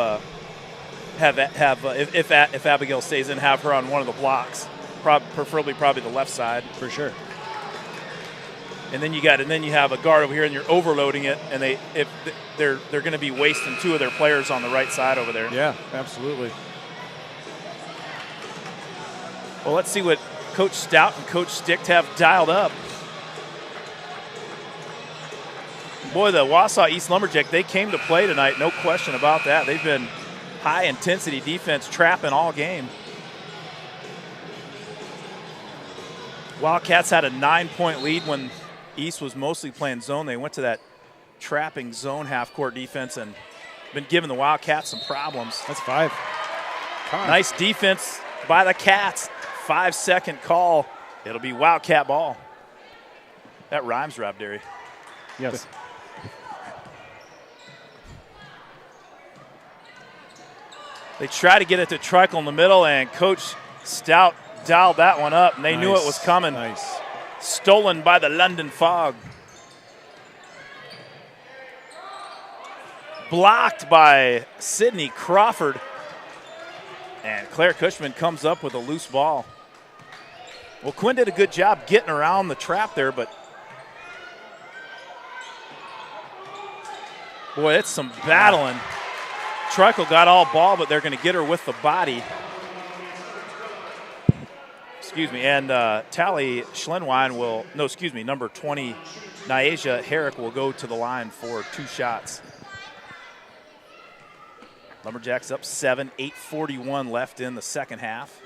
if Abigail stays in, have her on one of the blocks, preferably probably the left side. For sure. And then you have a guard over here, and you're overloading it, and they're going to be wasting 2 of their players on the right side over there. Yeah, absolutely. Well, let's see what Coach Stout and Coach Stick have dialed up. Boy, the Wausau East Lumberjack, they came to play tonight, no question about that. They've been high-intensity defense, trapping all game. Wildcats had a 9-point lead when East was mostly playing zone. They went to that trapping zone half-court defense and been giving the Wildcats some problems. That's 5. Nice defense by the Cats. 5-second call. It'll be Wildcat ball. That rhymes, Rob Derry. Yes. They try to get it to Treichel in the middle, and Coach Stout dialed that one up, and they knew it was coming. Nice. Stolen by the London Fog. Blocked by Sydney Crawford. And Claire Cushman comes up with a loose ball. Well, Quinn did a good job getting around the trap there, but boy, it's some battling. Treichel got all ball, but they're going to get her with the body. Excuse me, and Tally Schlenwein will, no, excuse me, number 20, Nyasia Herrick will go to the line for 2 shots. Lumberjacks up 7, 8:41 left in the second half.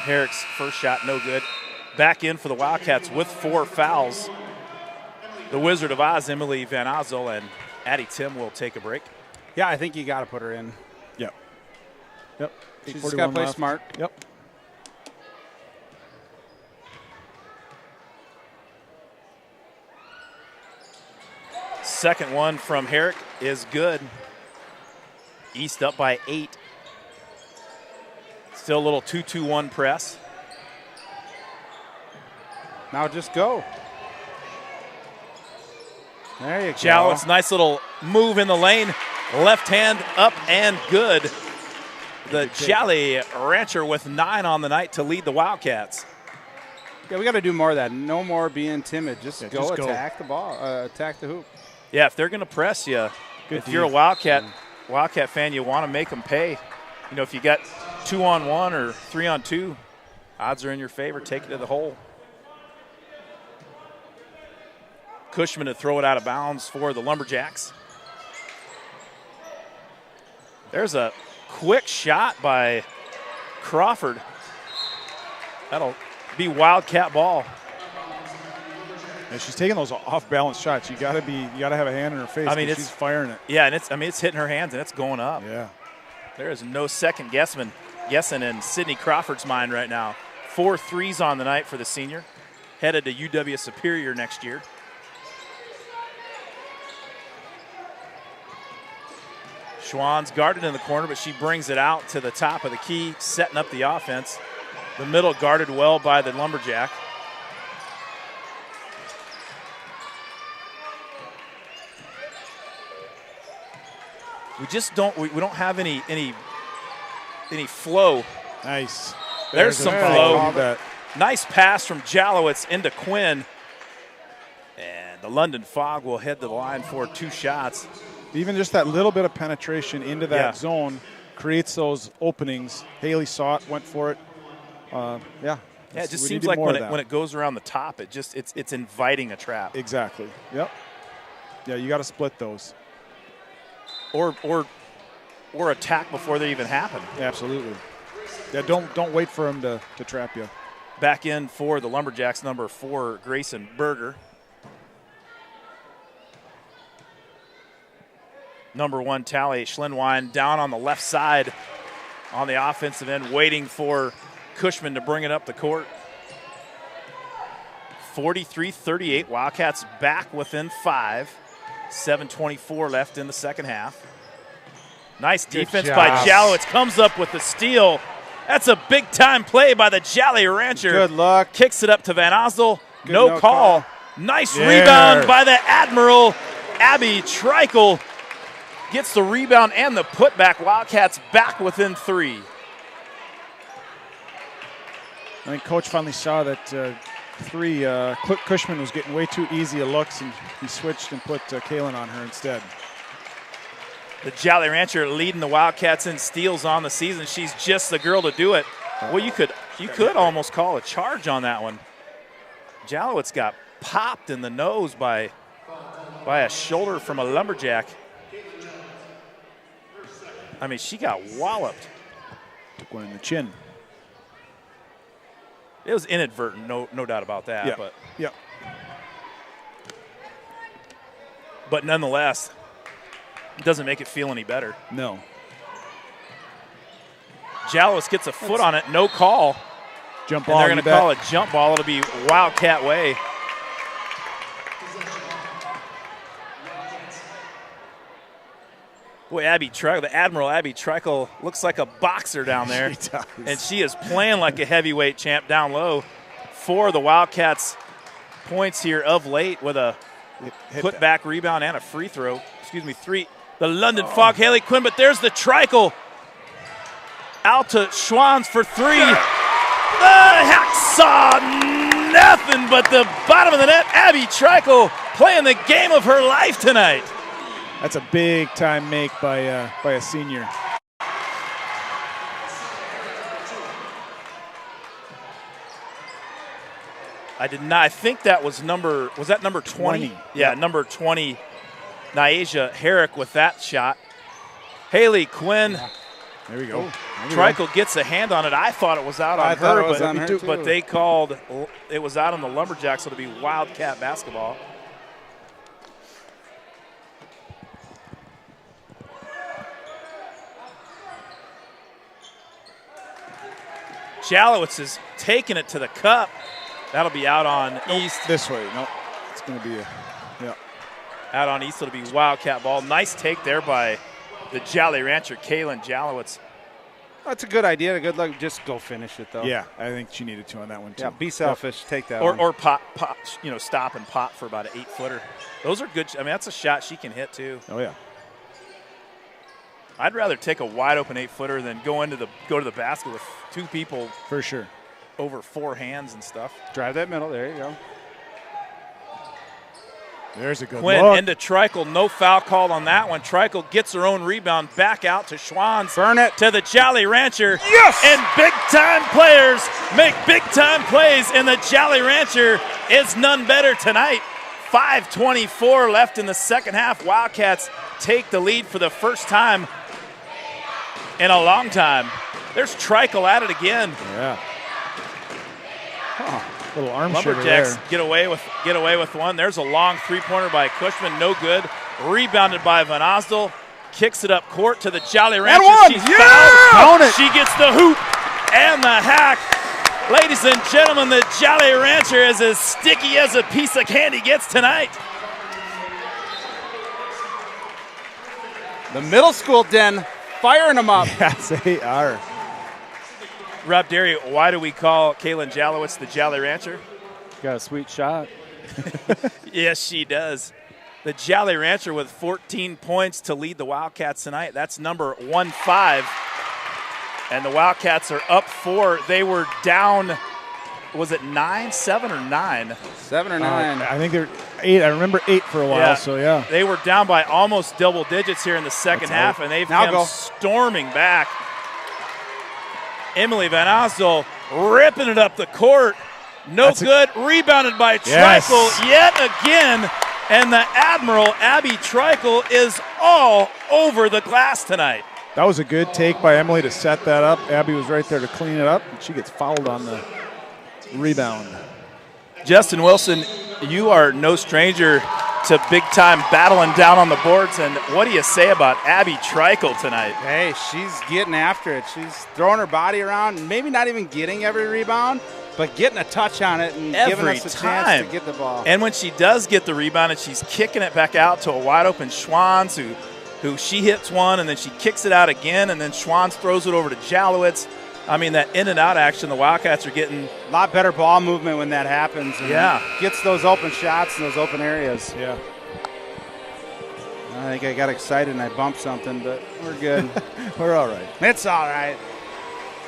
Herrick's first shot, no good. Back in for the Wildcats with 4 fouls. The Wizard of Oz, Emily Van Ozel, and Addie Tim will take a break. Yeah, I think you got to put her in. Yep. Yep. She's just got to play smart. Yep. Second one from Herrick is good. East up by 8. Still a little 2-2-1 press. Now just go. There you go. Jalowitz, nice little move in the lane. Left hand up and good. The Jolly Rancher with 9 on the night to lead the Wildcats. Yeah, we got to do more of that. No more being timid. Just go just attack the ball, attack the hoop. Yeah, if they're going to press you, if you're a Wildcat fan, you want to make them pay. You know, if you got 2-on-1 or 3-on-2, odds are in your favor. Take it to the hole. Cushman to throw it out of bounds for the Lumberjacks. There's a quick shot by Crawford. That'll be Wildcat ball. And she's taking those off-balance shots. You got to have a hand in her face. I mean, she's firing it. Yeah, and it's hitting her hands and it's going up. Yeah. There is no second guessing in Sydney Crawford's mind right now. 4 threes on the night for the senior. Headed to UW Superior next year. Schwann's guarded in the corner, but she brings it out to the top of the key, setting up the offense. The middle guarded well by the Lumberjack. We just don't have any flow. Nice. There's some flow. Nice pass from Jalowitz into Quinn. And the London Fog will head to the line for 2 shots. Even just that little bit of penetration into that zone creates those openings. Haley saw it, went for it. Yeah, it just seems like when it goes around the top, it's inviting a trap. Exactly. Yep. Yeah, you got to split those. Or attack before they even happen. Absolutely. Yeah, don't wait for them to trap you. Back in for the Lumberjacks, number 4, Grayson Berger. Number 1, Tally Schlenwein down on the left side on the offensive end, waiting for Cushman to bring it up the court. 43-38, Wildcats back within 5. 7:24 left in the second half. Nice defense by Jalowitz. Comes up with the steal. That's a big-time play by the Jolly Rancher. Good luck. Kicks it up to Van Ozel. No call. Nice rebound by the Admiral. Abby Treichel gets the rebound and the putback. Wildcats back within 3. I think Coach finally saw that 3. Cushman was getting way too easy of looks, and he switched and put Kaylin on her instead. The Jolly Rancher leading the Wildcats in steals on the season. She's just the girl to do it. Well, you could almost call a charge on that one. Jalowitz got popped in the nose by a shoulder from a Lumberjack. I mean, she got walloped. Took one in the chin. It was inadvertent, no doubt about that. Yeah. But nonetheless, it doesn't make it feel any better. No. Jalowitz gets a foot on it, no call. Jump ball. And they're going to call a jump ball. It'll be Wildcat way. Boy, the Admiral Abby Treichel looks like a boxer down there. She does. And she is playing like a heavyweight champ down low for the Wildcats points here of late with a put-back rebound and a free throw. Three. The London Fog, Haley Quinn, but there's the Treichel. Out to Schwanz for three. The Hacksaw, nothing but the bottom of the net. Abby Treichel playing the game of her life tonight. That's a big-time make by a senior. I did not. I think that was number 20? Yeah, number 20, Nyasia Herrick with that shot. Haley Quinn. Yeah. There we go. Treichel gets a hand on it. I thought it was out on her, but they called it was out on the Lumberjacks, so it'll be Wildcat basketball. Jalowitz is taking it to the cup. That'll be out on East. This way. Nope. It's going to be out on East. It'll be Wildcat ball. Nice take there by the Jolly Rancher, Kaylin Jalowitz. That's a good idea. A good look. Just go finish it, though. Yeah, I think she needed to on that one, too. Yeah, be selfish. Take that one. Or pop, stop and pop for about an 8-footer. Those are good. I mean, that's a shot she can hit, too. Oh, yeah. I'd rather take a wide-open 8-footer than go to the basket with two people. For sure. Over four hands and stuff. Drive that middle. There you go. There's a good Quinn look. Into Treichel. No foul called on that one. Treichel gets her own rebound. Back out to Schwanz. Burn it. To the Jolly Rancher. Yes! And big-time players make big-time plays, and the Jolly Rancher is none better tonight. 5:24 left in the second half. Wildcats take the lead for the first time in a long time. There's Treichel at it again. Yeah. Little arm Lumberjacks there. get away with one. There's a long three-pointer by Cushman, no good. Rebounded by Van Osdel. Kicks it up court to the Jolly Rancher. She's fouled. She gets the hoop and the hack. Ladies and gentlemen, the Jolly Rancher is as sticky as a piece of candy gets tonight. The middle school den firing them up. Yes, they are. Rob Derry, why do we call Kaylin Jalowitz the Jolly Rancher? Got a sweet shot. Yes, she does. The Jolly Rancher with 14 points to lead the Wildcats tonight. That's number 15. And the Wildcats are up 4. They were down, was it 7 or 9? 7 or 9. I think they're 8. I remember 8 for a while, so yeah. They were down by almost double digits here in the second half, and they've come storming back. Emily Van Osdel ripping it up the court. No good. Rebounded by Treichel yet again. And the Admiral, Abby Treichel, is all over the glass tonight. That was a good take by Emily to set that up. Abby was right there to clean it up, and she gets fouled on the rebound. Justin Wilson, you are no stranger to big-time battling down on the boards, and what do you say about Abby Treichel tonight? Hey, she's getting after it. She's throwing her body around, maybe not even getting every rebound, but getting a touch on it and giving us a chance to get the ball. And when she does get the rebound and she's kicking it back out to a wide-open Schwanz, who she hits one, and then she kicks it out again, and then Schwanz throws it over to Jalowitz. I mean, that in and out action, the Wildcats are getting a lot better ball movement when that happens. Yeah. Gets those open shots in those open areas. Yeah. I think I got excited and I bumped something, but we're good. We're all right. It's all right.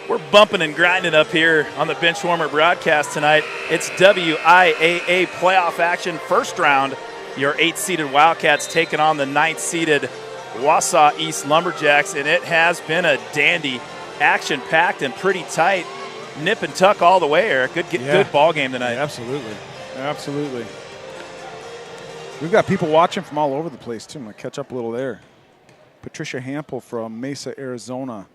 We're bumping and grinding up here on the Benchwarmer broadcast tonight. It's WIAA playoff action, first round. Your 8th-seeded Wildcats taking on the 9th-seeded Wausau East Lumberjacks, and it has been a dandy. Action-packed and pretty tight. Nip and tuck all the way, Eric. Good ball game tonight. Yeah, absolutely. We've got people watching from all over the place, too. I'm going to catch up a little there. Patricia Hampel from Mesa, Arizona.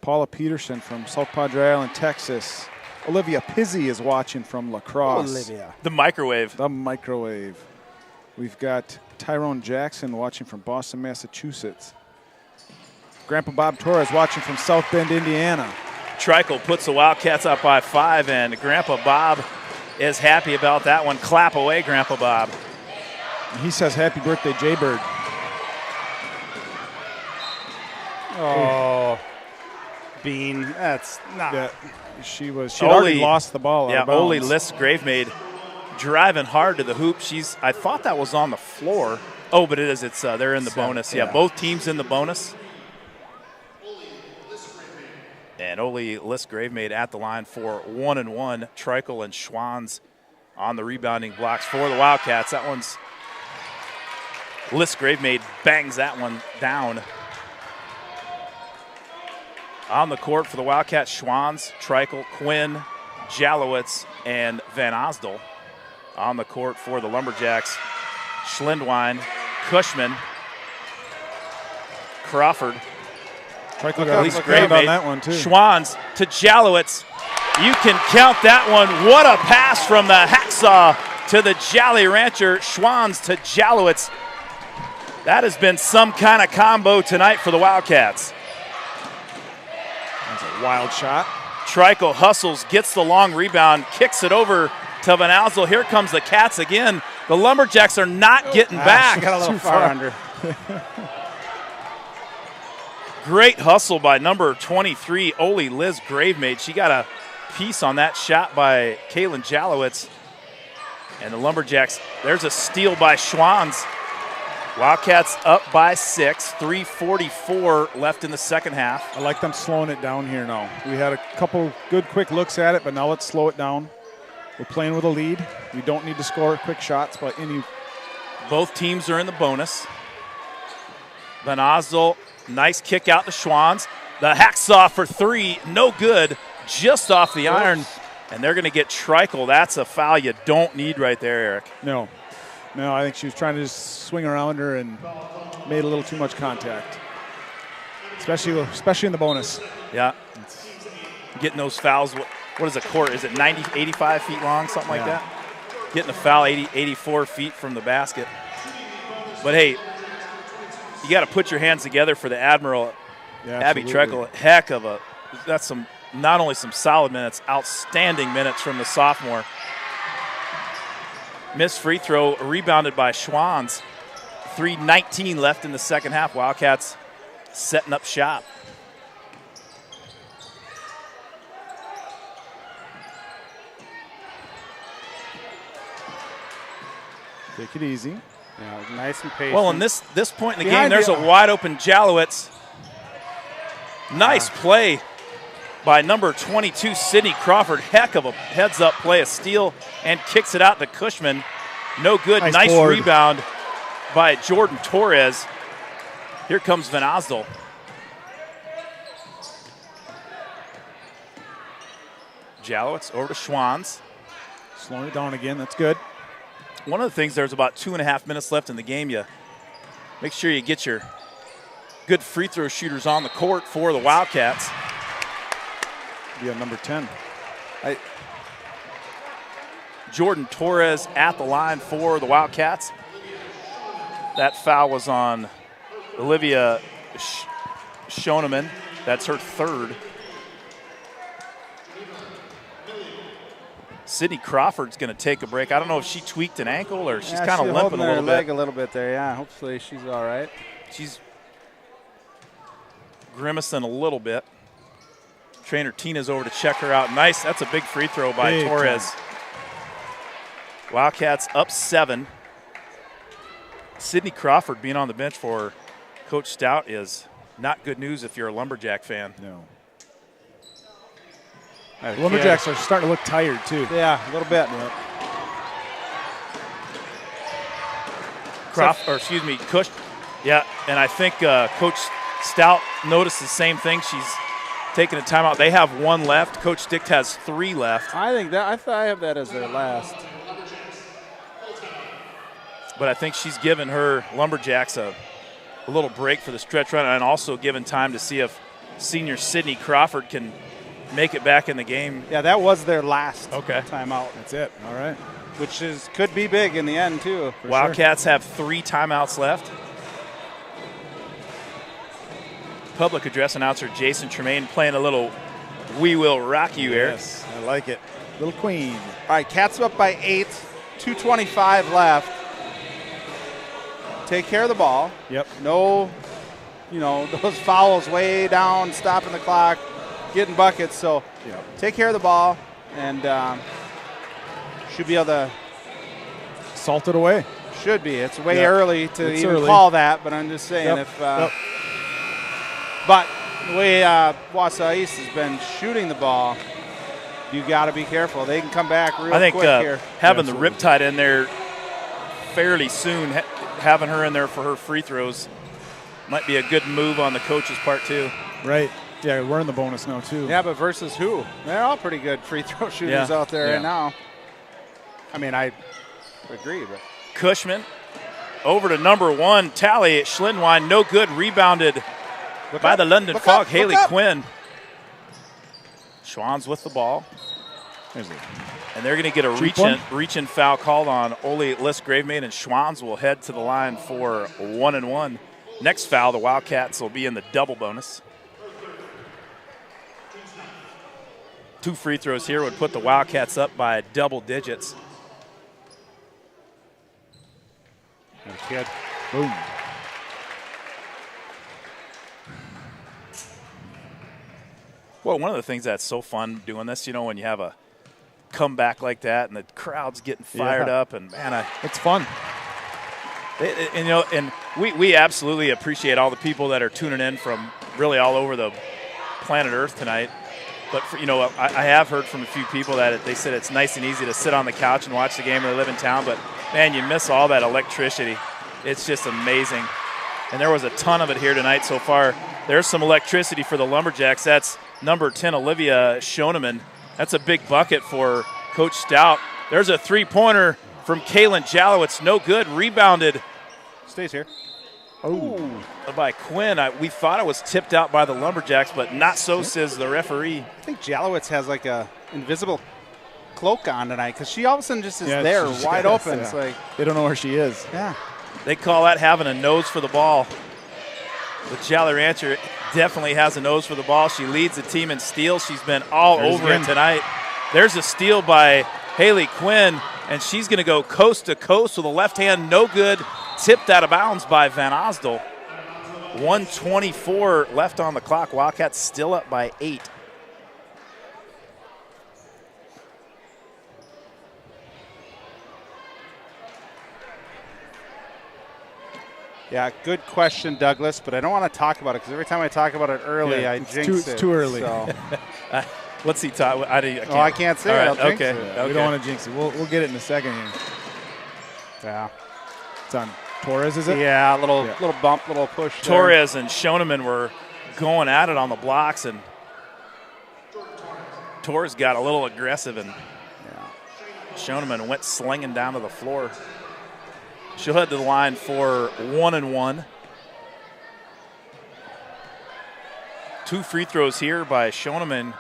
Paula Peterson from South Padre Island, Texas. Olivia Pizzi is watching from La Crosse. Olivia. The microwave. We've got Tyrone Jackson watching from Boston, Massachusetts. Grandpa Bob Torres watching from South Bend, Indiana. Treichel puts the Wildcats up by 5, and Grandpa Bob is happy about that one. Clap away, Grandpa Bob. And he says, happy birthday, Jaybird. Oh, Bean. That's not. Yeah, she already lost the ball. Yeah, Oli Liss-Gravemaid driving hard to the hoop. I thought that was on the floor. Oh, but it is. It's they're in the bonus. Yeah, both teams in the bonus. And Oli Liss-Gravemaid at the line for 1-1. Treichel and Schwanz on the rebounding blocks for the Wildcats. That one's Liss-Gravemaid bangs that one down. On the court for the Wildcats, Schwanz, Treichel, Quinn, Jalowitz, and Van Osdel. On the court for the Lumberjacks, Schlindwein, Cushman, Crawford. Treichel got a grab on that one, too. Schwanz to Jalowitz. You can count that one. What a pass from the Hacksaw to the Jolly Rancher. Schwanz to Jalowitz. That has been some kind of combo tonight for the Wildcats. That's a wild shot. Treichel hustles, gets the long rebound, kicks it over to Van Osdel. Here comes the Cats again. The Lumberjacks are not getting back. Got a little far under. Great hustle by number 23, Oli Liss-Gravemaid. She got a piece on that shot by Kaylin Jalowitz. And the Lumberjacks, there's a steal by Schwanz. Wildcats up by 6, 3:44 left in the second half. I like them slowing it down here now. We had a couple good quick looks at it, but now let's slow it down. We're playing with a lead. We don't need to score quick shots, but both teams are in the bonus. Van Osdel, nice kick out to Schwanz. The Hacksaw for 3, no good, just off the iron. And they're going to get Treichel. That's a foul you don't need right there, Eric. No, I think she was trying to just swing around her and made a little too much contact, especially in the bonus. Yeah, getting those fouls. What is a court? Is it 90, 85 feet long, something like that? Getting a foul 84 feet from the basket. But, hey, you got to put your hands together for the Admiral. Yeah, Abby Treichel. Heck of a – that's not only some solid minutes, outstanding minutes from the sophomore. Missed free throw, rebounded by Schwanz. 3:19 left in the second half. Wildcats setting up shop. Take it easy. Yeah, nice and patient. Well, in this point in the game, there's a wide open Jalowitz. Nice play by number 22, Sydney Crawford. Heck of a heads-up play, a steal, and kicks it out to Cushman. No good. Nice rebound by Jordan Torres. Here comes Van Osdel. Jalowitz over to Schwanz. Slowing it down again. That's good. One of the things, there's about 2.5 minutes left in the game. You make sure you get your good free throw shooters on the court for the Wildcats. Yeah, number 10. Jordan Torres at the line for the Wildcats. That foul was on Olivia Schoenemann. That's her third. Sydney Crawford's going to take a break. I don't know if she tweaked an ankle or she's kind of limping a little bit. Leg a little bit there, yeah. Hopefully she's all right. She's grimacing a little bit. Trainer Tina's over to check her out. Nice. That's a big free throw by Torres. Wildcats up 7. Sydney Crawford being on the bench for Coach Stout is not good news if you're a Lumberjack fan. No. The Lumberjacks are starting to look tired, too. Yeah, a little bit. Yep. Cush. Yeah, and I think Coach Stout noticed the same thing. She's taking a timeout. They have 1 left. Coach Dick has 3 left. I have that as their last. But I think she's given her Lumberjacks a little break for the stretch run and also given time to see if senior Sydney Crawford can make it back in the game. Yeah, that was their last timeout. That's it. All right. Which could be big in the end, too. Wildcats have 3 timeouts left. Public address announcer Jason Tremaine playing a little We Will Rock You, Eric. Yes, I like it. Little queen. All right, Cats up by 8, 2:25 left. Take care of the ball. Yep. No those fouls way down, stopping the clock, getting buckets. So take care of the ball, and should be able to salt it away. Should be. It's way early to even call that, but I'm just saying But the way Wausau East has been shooting the ball, you got to be careful. They can come back real quick here. Having the Riptide in there fairly soon, having her in there for her free throws might be a good move on the coach's part too. Right. Yeah, we're in the bonus now too. Yeah, but versus who? They're all pretty good free throw shooters out there right now. I mean, I agree, but Cushman over to number 1, Tally Schlinwine, no good, rebounded by the London Fog, Haley Quinn. Schwann's with the ball. And they're going to get a reach-in foul called on Oli List-Gravemaid, and Schwann's will head to the line for 1-1. Next foul, the Wildcats will be in the double bonus. 2 free throws here would put the Wildcats up by double digits. Good. Boom. Well, one of the things that's so fun doing this, when you have a comeback like that and the crowd's getting fired up, and man, it's fun. And we absolutely appreciate all the people that are tuning in from really all over the planet Earth tonight. But I have heard from a few people that they said it's nice and easy to sit on the couch and watch the game when they live in town, but man, you miss all that electricity. It's just amazing. And there was a ton of it here tonight so far. There's some electricity for the Lumberjacks. That's number 10, Olivia Schoeneman. That's a big bucket for Coach Stout. There's a three-pointer from Kaylin Jalowitz. No good. Rebounded. Stays here. Oh, by Quinn. We thought it was tipped out by the Lumberjacks, but not so, says the referee. I think Jalowitz has like a invisible cloak on tonight because she all of a sudden just is there wide open. It's like they don't know where she is. Yeah. They call that having a nose for the ball. The Jolly Rancher definitely has a nose for the ball. She leads the team in steals. She's been all over it tonight. There's a steal by Haley Quinn, and she's going to go coast to coast with a left hand, no good, tipped out of bounds by Van Osdol. 1:24 left on the clock. Wildcats still up by 8. Yeah, good question, Douglas, but I don't want to talk about it because every time I talk about it early, I jinx it. It's too early. So. What's he talking? I can't say it. I'll jinx it. We don't want to jinx it. We'll get it in a second here. Yeah. It's on Torres, is it? Yeah, little bump, little push. Torres and Schoeneman were going at it on the blocks, and Torres got a little aggressive, and Schoeneman went slinging down to the floor. She'll head to the line for 1-1. 2 free throws here by Schoeneman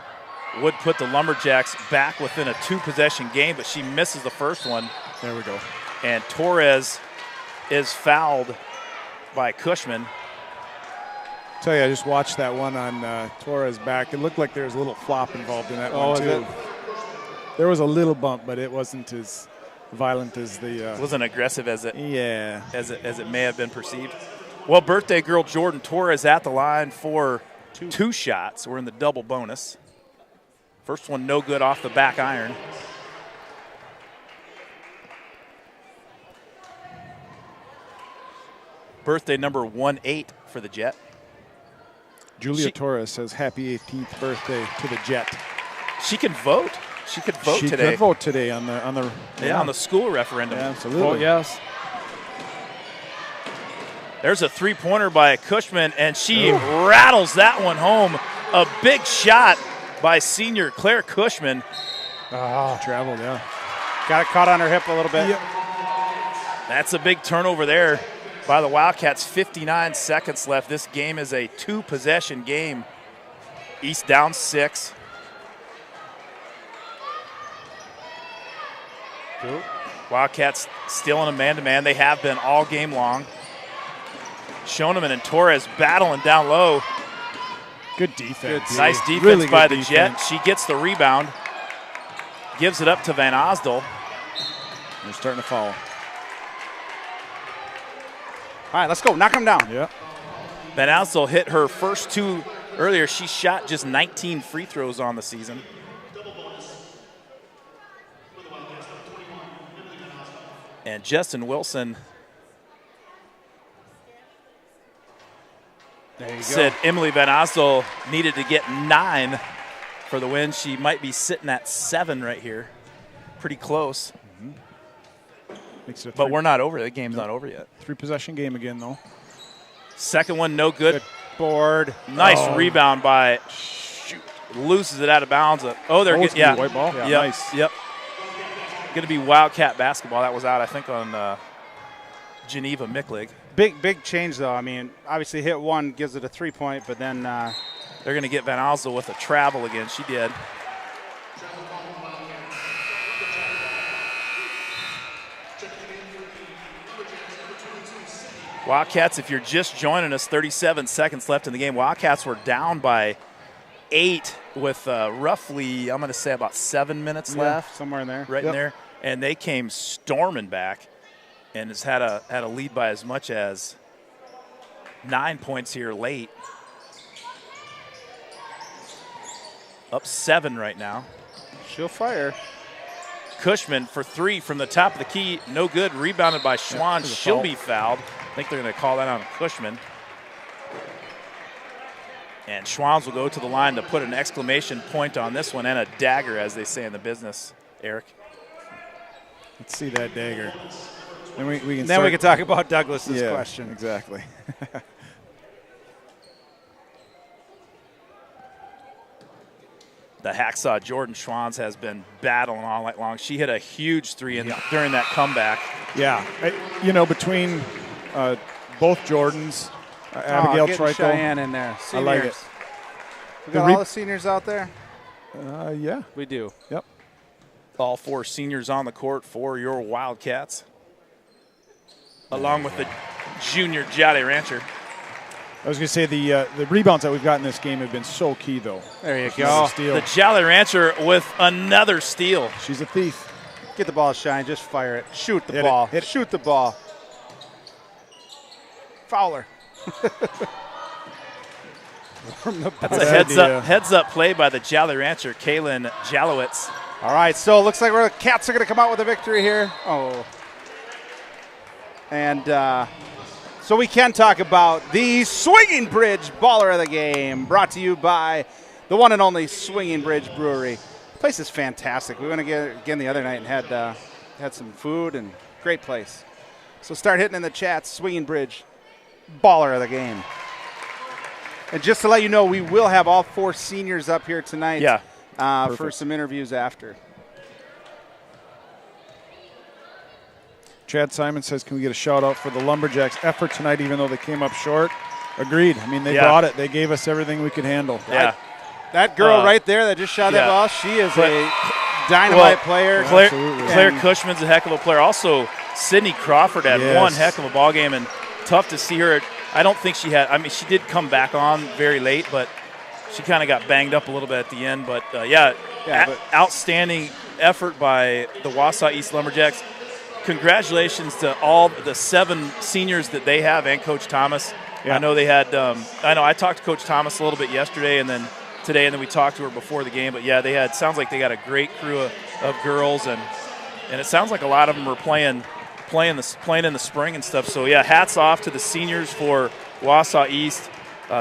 would put the Lumberjacks back within a 2-possession game, but she misses the first one. There we go. And Torres is fouled by Cushman. Tell you, I just watched that one on Torres' back. It looked like there was a little flop involved in that one too. There was a little bump, but it wasn't as violent as the. It wasn't aggressive as it. Yeah. As it may have been perceived. Well, birthday girl Jordan Torres at the line for 2 shots. We're in the double bonus. First one no good off the back iron. Birthday number 18 for the Jet. Julia Torres says happy 18th birthday to the Jet. She can vote. She could vote today. She could vote today on the on the school referendum. Yeah, absolutely. Oh yes. There's a 3-pointer by Cushman, and she rattles that one home. A big shot by senior Claire Cushman. Traveled, yeah. Got it caught on her hip a little bit. Yep. That's a big turnover there by the Wildcats. 59 seconds left. This game is a 2-possession game. East down 6. Wildcats still in a man-to-man. They have been all game long. Schoeneman and Torres battling down low. Good defense. Nice defense really by the Jet. She gets the rebound. Gives it up to Van Osdol. They're starting to foul. All right, let's go. Knock them down. Yeah. Van Alsel hit her first 2 earlier. She shot just 19 free throws on the season. And Justin Wilson said Emily Van Alsel needed to get 9 for the win. She might be sitting at 7 right here. Pretty close. But we're not over. The game's not over yet. 3-possession game again, though. Second one, no good. Board. Nice rebound by. Shoot, loses it out of bounds. Oh, they're good. Yeah. White ball. Yeah, yep. Nice. Yep. Going to be Wildcat basketball. That was out, I think, on Geneva Micklig. Big change, though. I mean, obviously hit 1, gives it a 3-point, but then they're going to get Van Alsel with a travel again. She did. Wildcats, if you're just joining us, 37 seconds left in the game. Wildcats were down by 8 with roughly, I'm going to say, about 7 minutes left. Somewhere in there. Right in there. And they came storming back and has had a lead by as much as 9 points here late. Up 7 right now. She'll fire. Cushman for 3 from the top of the key. No good. Rebounded by Schwann. She'll be fouled. I think they're going to call that on Cushman. And Schwanns will go to the line to put an exclamation point on this one and a dagger, as they say in the business, Eric. Let's see that dagger. Then we can then we can talk about Douglas's question. Exactly. The hacksaw Jordan Schwanns has been battling all night long. She hit a huge 3 during that comeback. Yeah. Between both Jordans, Abigail Trico. Cheyenne in there. Seniors. I like it. We got all the seniors out there? Yeah. We do. Yep. All 4 seniors on the court for your Wildcats, along with the junior Jolly Rancher. I was going to say the rebounds that we've got in this game have been so key, though. There you go. The Jolly Rancher with another steal. She's a thief. Get the ball, Shine. Just fire it. Shoot the ball. Shoot the ball. Foul her. That's a heads up play by the Jolly Rancher, Kaylin Jalowitz. All right, so it looks like the Cats are going to come out with a victory here. Oh. And so we can talk about the Swinging Bridge Baller of the Game, brought to you by the one and only Swinging Bridge Brewery. The place is fantastic. We went again the other night and had some food, and great place. So start hitting in the chats, Swinging Bridge Baller of the Game. And just to let you know, we will have all 4 seniors up here tonight. Yeah. For some interviews after. Chad Simon says, can we get a shout out for the Lumberjacks' effort tonight, even though they came up short? Agreed. I mean, they brought it. They gave us everything we could handle. Yeah. That girl right there that just shot that ball, she is a dynamite player. Claire Cushman's a heck of a player. Also, Sydney Crawford had one heck of a ball game, and tough to see her. I don't think she had – I mean, she did come back on very late, but she kind of got banged up a little bit at the end. But, outstanding effort by the Wausau East Lumberjacks. Congratulations to all the 7 seniors that they have and Coach Thomas. Yeah. I know they had I talked to Coach Thomas a little bit yesterday and then today, and then we talked to her before the game. But, yeah, sounds like they got a great crew of girls, and it sounds like a lot of them are playing in the spring and stuff. So, yeah, hats off to the seniors for Wausau East.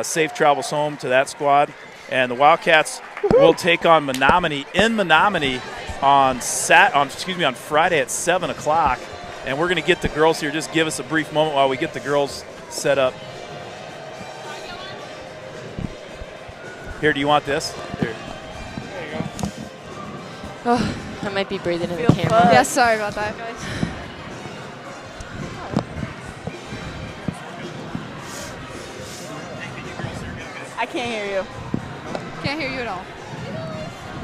Safe travels home to that squad. And the Wildcats will take on Menominee in Menominee on Friday at 7 o'clock. And we're going to get the girls here. Just give us a brief moment while we get the girls set up. Here, do you want this? Here. There you go. Oh, I might be breathing in the camera. Yeah, sorry about that, guys. I can't hear you. Can't hear you at all.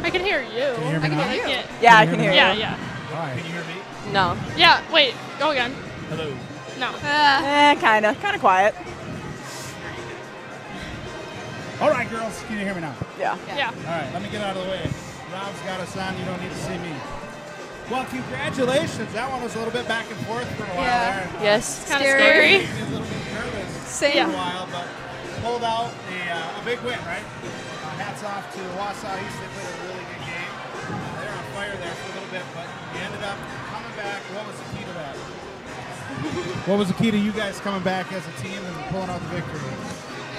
I can hear you. Can you hear me now? I can. Yeah, I can hear you. Yeah. Hi. Can you hear me? No. Yeah, wait. Go again. Hello. No. Kind of quiet. All right, girls. Can you hear me now? Yeah. All right, let me get out of the way. Rob's got us on. You don't need to see me. Well, congratulations. That one was a little bit back and forth for a while there. Yes. Kind of scary. A little bit nervous Same. for a while, but pulled out a big win, right? Hats off to Wausau East. They played a really good game. They were on fire there for a little bit, but you ended up coming back. What was the key to that? What was the key to you guys coming back as a team and pulling out the victory?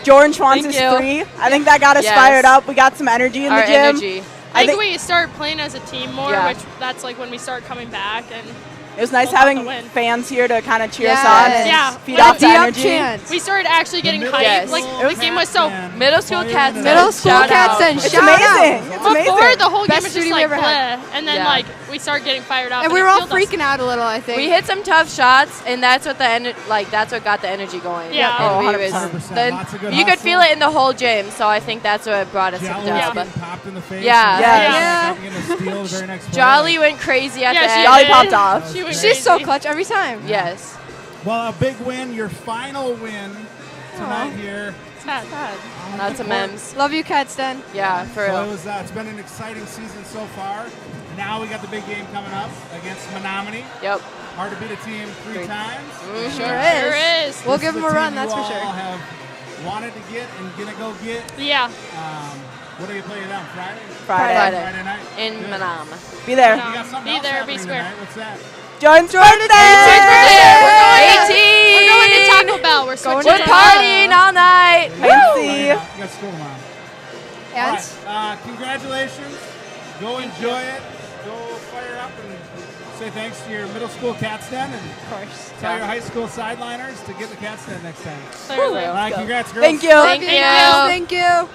Jordan Schwantz's 3. I think that got us fired up. We got some energy in the gym. I think we start playing as a team more, which that's like when we start coming back. And it was nice having fans here to kind of cheer us on and feed off the energy. We started actually getting hyped. Like the game was so middle school cats. It's amazing. It's amazing. Before the whole game Best was just shooting like we ever had. bleh, and then like we started getting fired up. And we were all freaking out a little, I think. We hit some tough shots, and that's what that's what got the energy going. Yeah. And Oh, 100%. you could feel it in the whole gym, so I think that's what brought us to the top. Popped in the face. Yeah. Jolly went crazy at the end. Jolly popped off. She's so clutch every time. Yes. Well, a big win, your final win tonight here. Sad. Lots of memes. Love you, Catsden. Yeah, for real. It's been an exciting season so far. Now we got the big game coming up against Menominee. Yep. Hard to beat a team three times. Sure is. We'll give them a run, that's for sure. You all have wanted to get and gonna go get. Yeah. What are you playing on Friday? Friday night in Menominee. Be there. You got something Be else there. happening Be square. tonight. What's that? Jordan's birthday! We're going to Taco Bell. We're switching. We're partying all night. Fancy. You got school tomorrow. And All right. Congratulations. Go enjoy it. Go fire up and say thanks to your middle school Cats Den and of course. tell your high school sideliners to get the Cats Den next time. Clearly. All right, congrats, girls. Thank you. Thank you. Thank you.